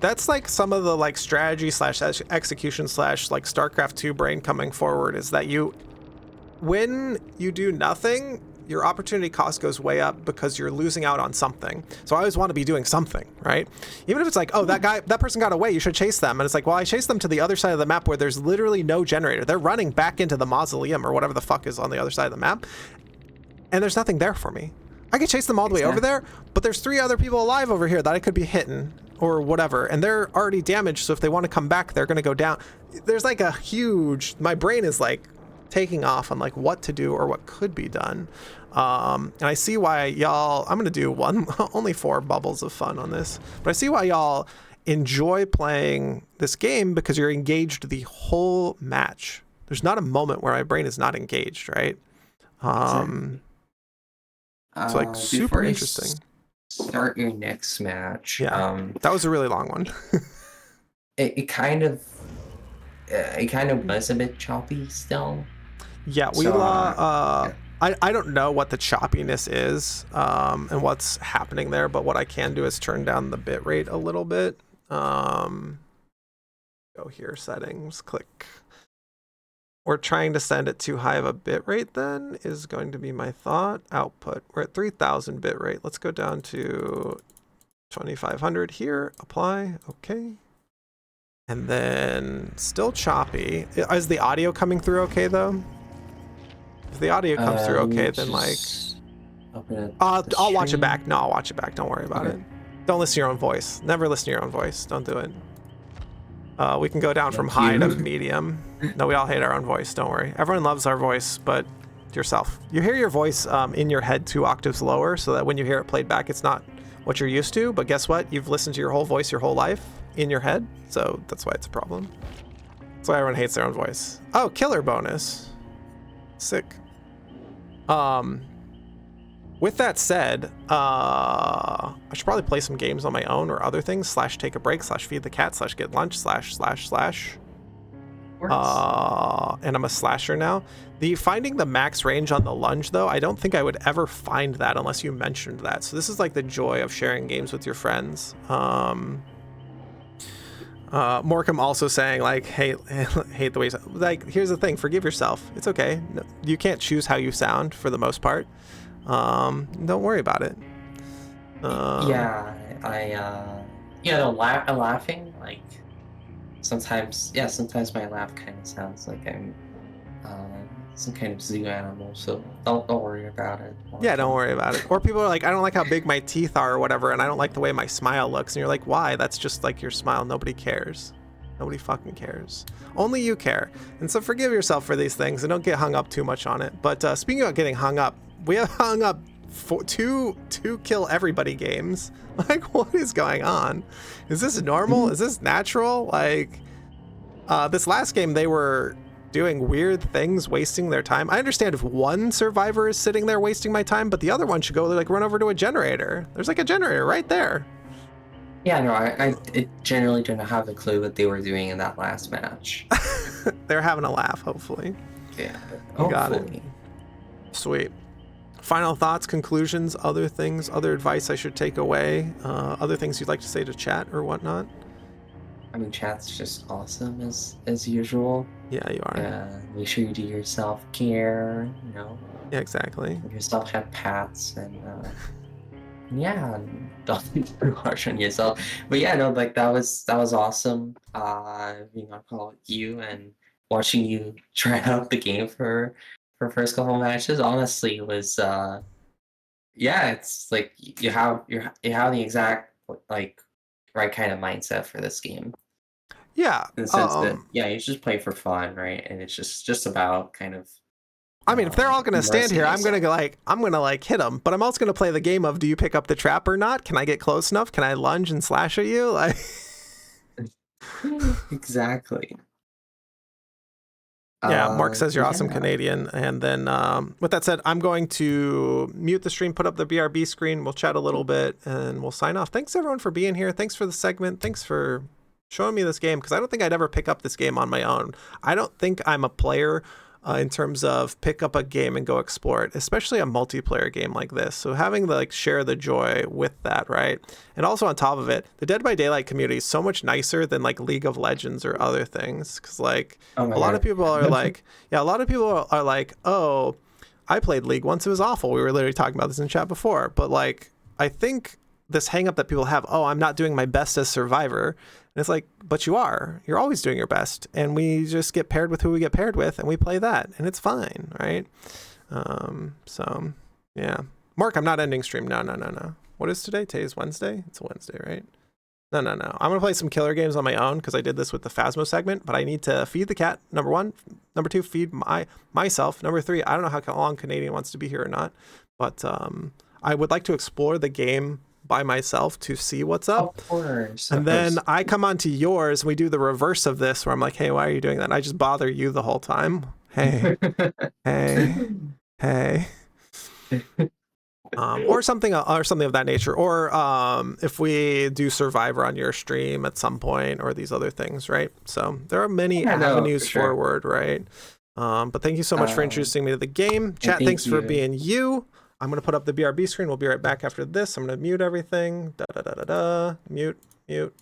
That's like some of the like strategy slash execution slash like StarCraft 2 brain coming forward, is that when you do nothing, your opportunity cost goes way up because you're losing out on something. So I always want to be doing something, right? Even if it's like, oh, that person got away, you should chase them. And it's like, well, I chased them to the other side of the map where there's literally no generator. They're running back into the mausoleum or whatever the fuck is on the other side of the map. And there's nothing there for me. I could chase them all the way over there, but there's 3 other people alive over here that I could be hitting or whatever. And they're already damaged. So if they want to come back, they're going to go down. There's like a huge, my brain is like taking off on like what to do or what could be done. And I see why y'all, I'm going to do only 4 bubbles of fun on this, but I see why y'all enjoy playing this game, because you're engaged the whole match. There's not a moment where my brain is not engaged, right? It's like super interesting. Start your next match. Yeah, that was a really long one. it kind of was a bit choppy still. Yeah, we So, I don't know what the choppiness is and what's happening there, but what I can do is turn down the bit rate a little bit. Go here, settings, click. We're trying to send it too high of a bit rate then is going to be my thought. Output, we're at 3000 bit rate. Let's go down to 2500 here, apply, okay. And then still choppy. Is the audio coming through okay though? If the audio comes through okay, then like, I'll watch it back. No, I'll watch it back. Don't worry about it. Don't listen to your own voice. Never listen to your own voice. Don't do it. We can go down from high to medium. No, we all hate our own voice. Don't worry. Everyone loves our voice, but yourself. You hear your voice in your head 2 octaves lower, so that when you hear it played back, it's not what you're used to. But guess what? You've listened to your whole voice your whole life in your head, so that's why it's a problem. That's why everyone hates their own voice. Oh, killer bonus. Sick. With that said, I should probably play some games on my own or other things, / take a break, / feed the cat, / get lunch, / and I'm a slasher now. The finding the max range on the lunge though, I don't think I would ever find that unless you mentioned that. So this is like the joy of sharing games with your friends. Morcom also saying like, hate the way you sound. Like, here's the thing, forgive yourself. It's okay. No, you can't choose how you sound for the most part. Don't worry about it. Laughing, like sometimes my laugh kind of sounds like I'm some kind of zoo animal, so don't worry about it. Yeah, don't worry about it. Or people are like, I don't like how big my teeth are or whatever, and I don't like the way my smile looks, and you're like, why? That's just like your smile. Nobody cares. Nobody fucking cares. Only you care. And so forgive yourself for these things and don't get hung up too much on it. But speaking of getting hung up, we have hung up for two kill everybody games. Like, what is going on? Is this normal? Is this natural? Like, this last game, they were doing weird things, wasting their time. I understand if one survivor is sitting there wasting my time, but the other one should go like run over to a generator. There's like a generator right there. Yeah, no, I generally didn't have a clue what they were doing in that last match. They're having a laugh, hopefully. Yeah, you got it. Sweet. Final thoughts, conclusions, other things, other advice I should take away, other things you'd like to say to chat or whatnot? I mean, chat's just awesome as usual. Yeah, you are. Make sure you do your self-care, you know. Yeah, exactly. Give yourself have pats and yeah, don't be too harsh on yourself. But yeah, no, like that was awesome. Being on call with you and watching you try out the game for first couple matches, honestly, was yeah, it's like you have the exact like right kind of mindset for this game. Yeah. In the sense that you just play for fun, right? And it's just about kind of. I mean, if they're all gonna stand here, I'm gonna hit them. But I'm also gonna play the game of, do you pick up the trap or not? Can I get close enough? Can I lunge and slash at you? Like. Exactly. Yeah, Mark says you're awesome, Canadian. And then with that said, I'm going to mute the stream, put up the BRB screen. We'll chat a little bit and we'll sign off. Thanks everyone for being here. Thanks for the segment. Thanks for showing me this game, because I don't think I'd ever pick up this game on my own. I don't think I'm a player in terms of pick up a game and go explore it, especially a multiplayer game like this. So having the share the joy with that, right? And also on top of it, the Dead by Daylight community is so much nicer than like League of Legends or other things. Because like a lot of people are like, oh, I played League once, it was awful. We were literally talking about this in chat before. But like, I think this hang up that people have, oh, I'm not doing my best as Survivor. And it's like, but you are. You're always doing your best. And we just get paired with who we get paired with, and we play that. And it's fine, right? So, yeah. Mark, I'm not ending stream. No. What is today? Today's Wednesday? It's a Wednesday, right? No. I'm going to play some killer games on my own, because I did this with the Phasmo segment. But I need to feed the cat, number one. Number two, feed myself. Number three, I don't know how long Canadian wants to be here or not. But I would like to explore the game by myself to see what's up. Of course. And then I come onto yours, and we do the reverse of this, where I'm like, hey, why are you doing that? And I just bother you the whole time. Hey. Or something of that nature. Or if we do Survivor on your stream at some point, or these other things, right? So there are many avenues forward, right? But thank you so much for introducing me to the game. Chat, thank thanks for you. being you. I'm going to put up the BRB screen. We'll be right back after this. I'm going to mute everything. Mute, mute.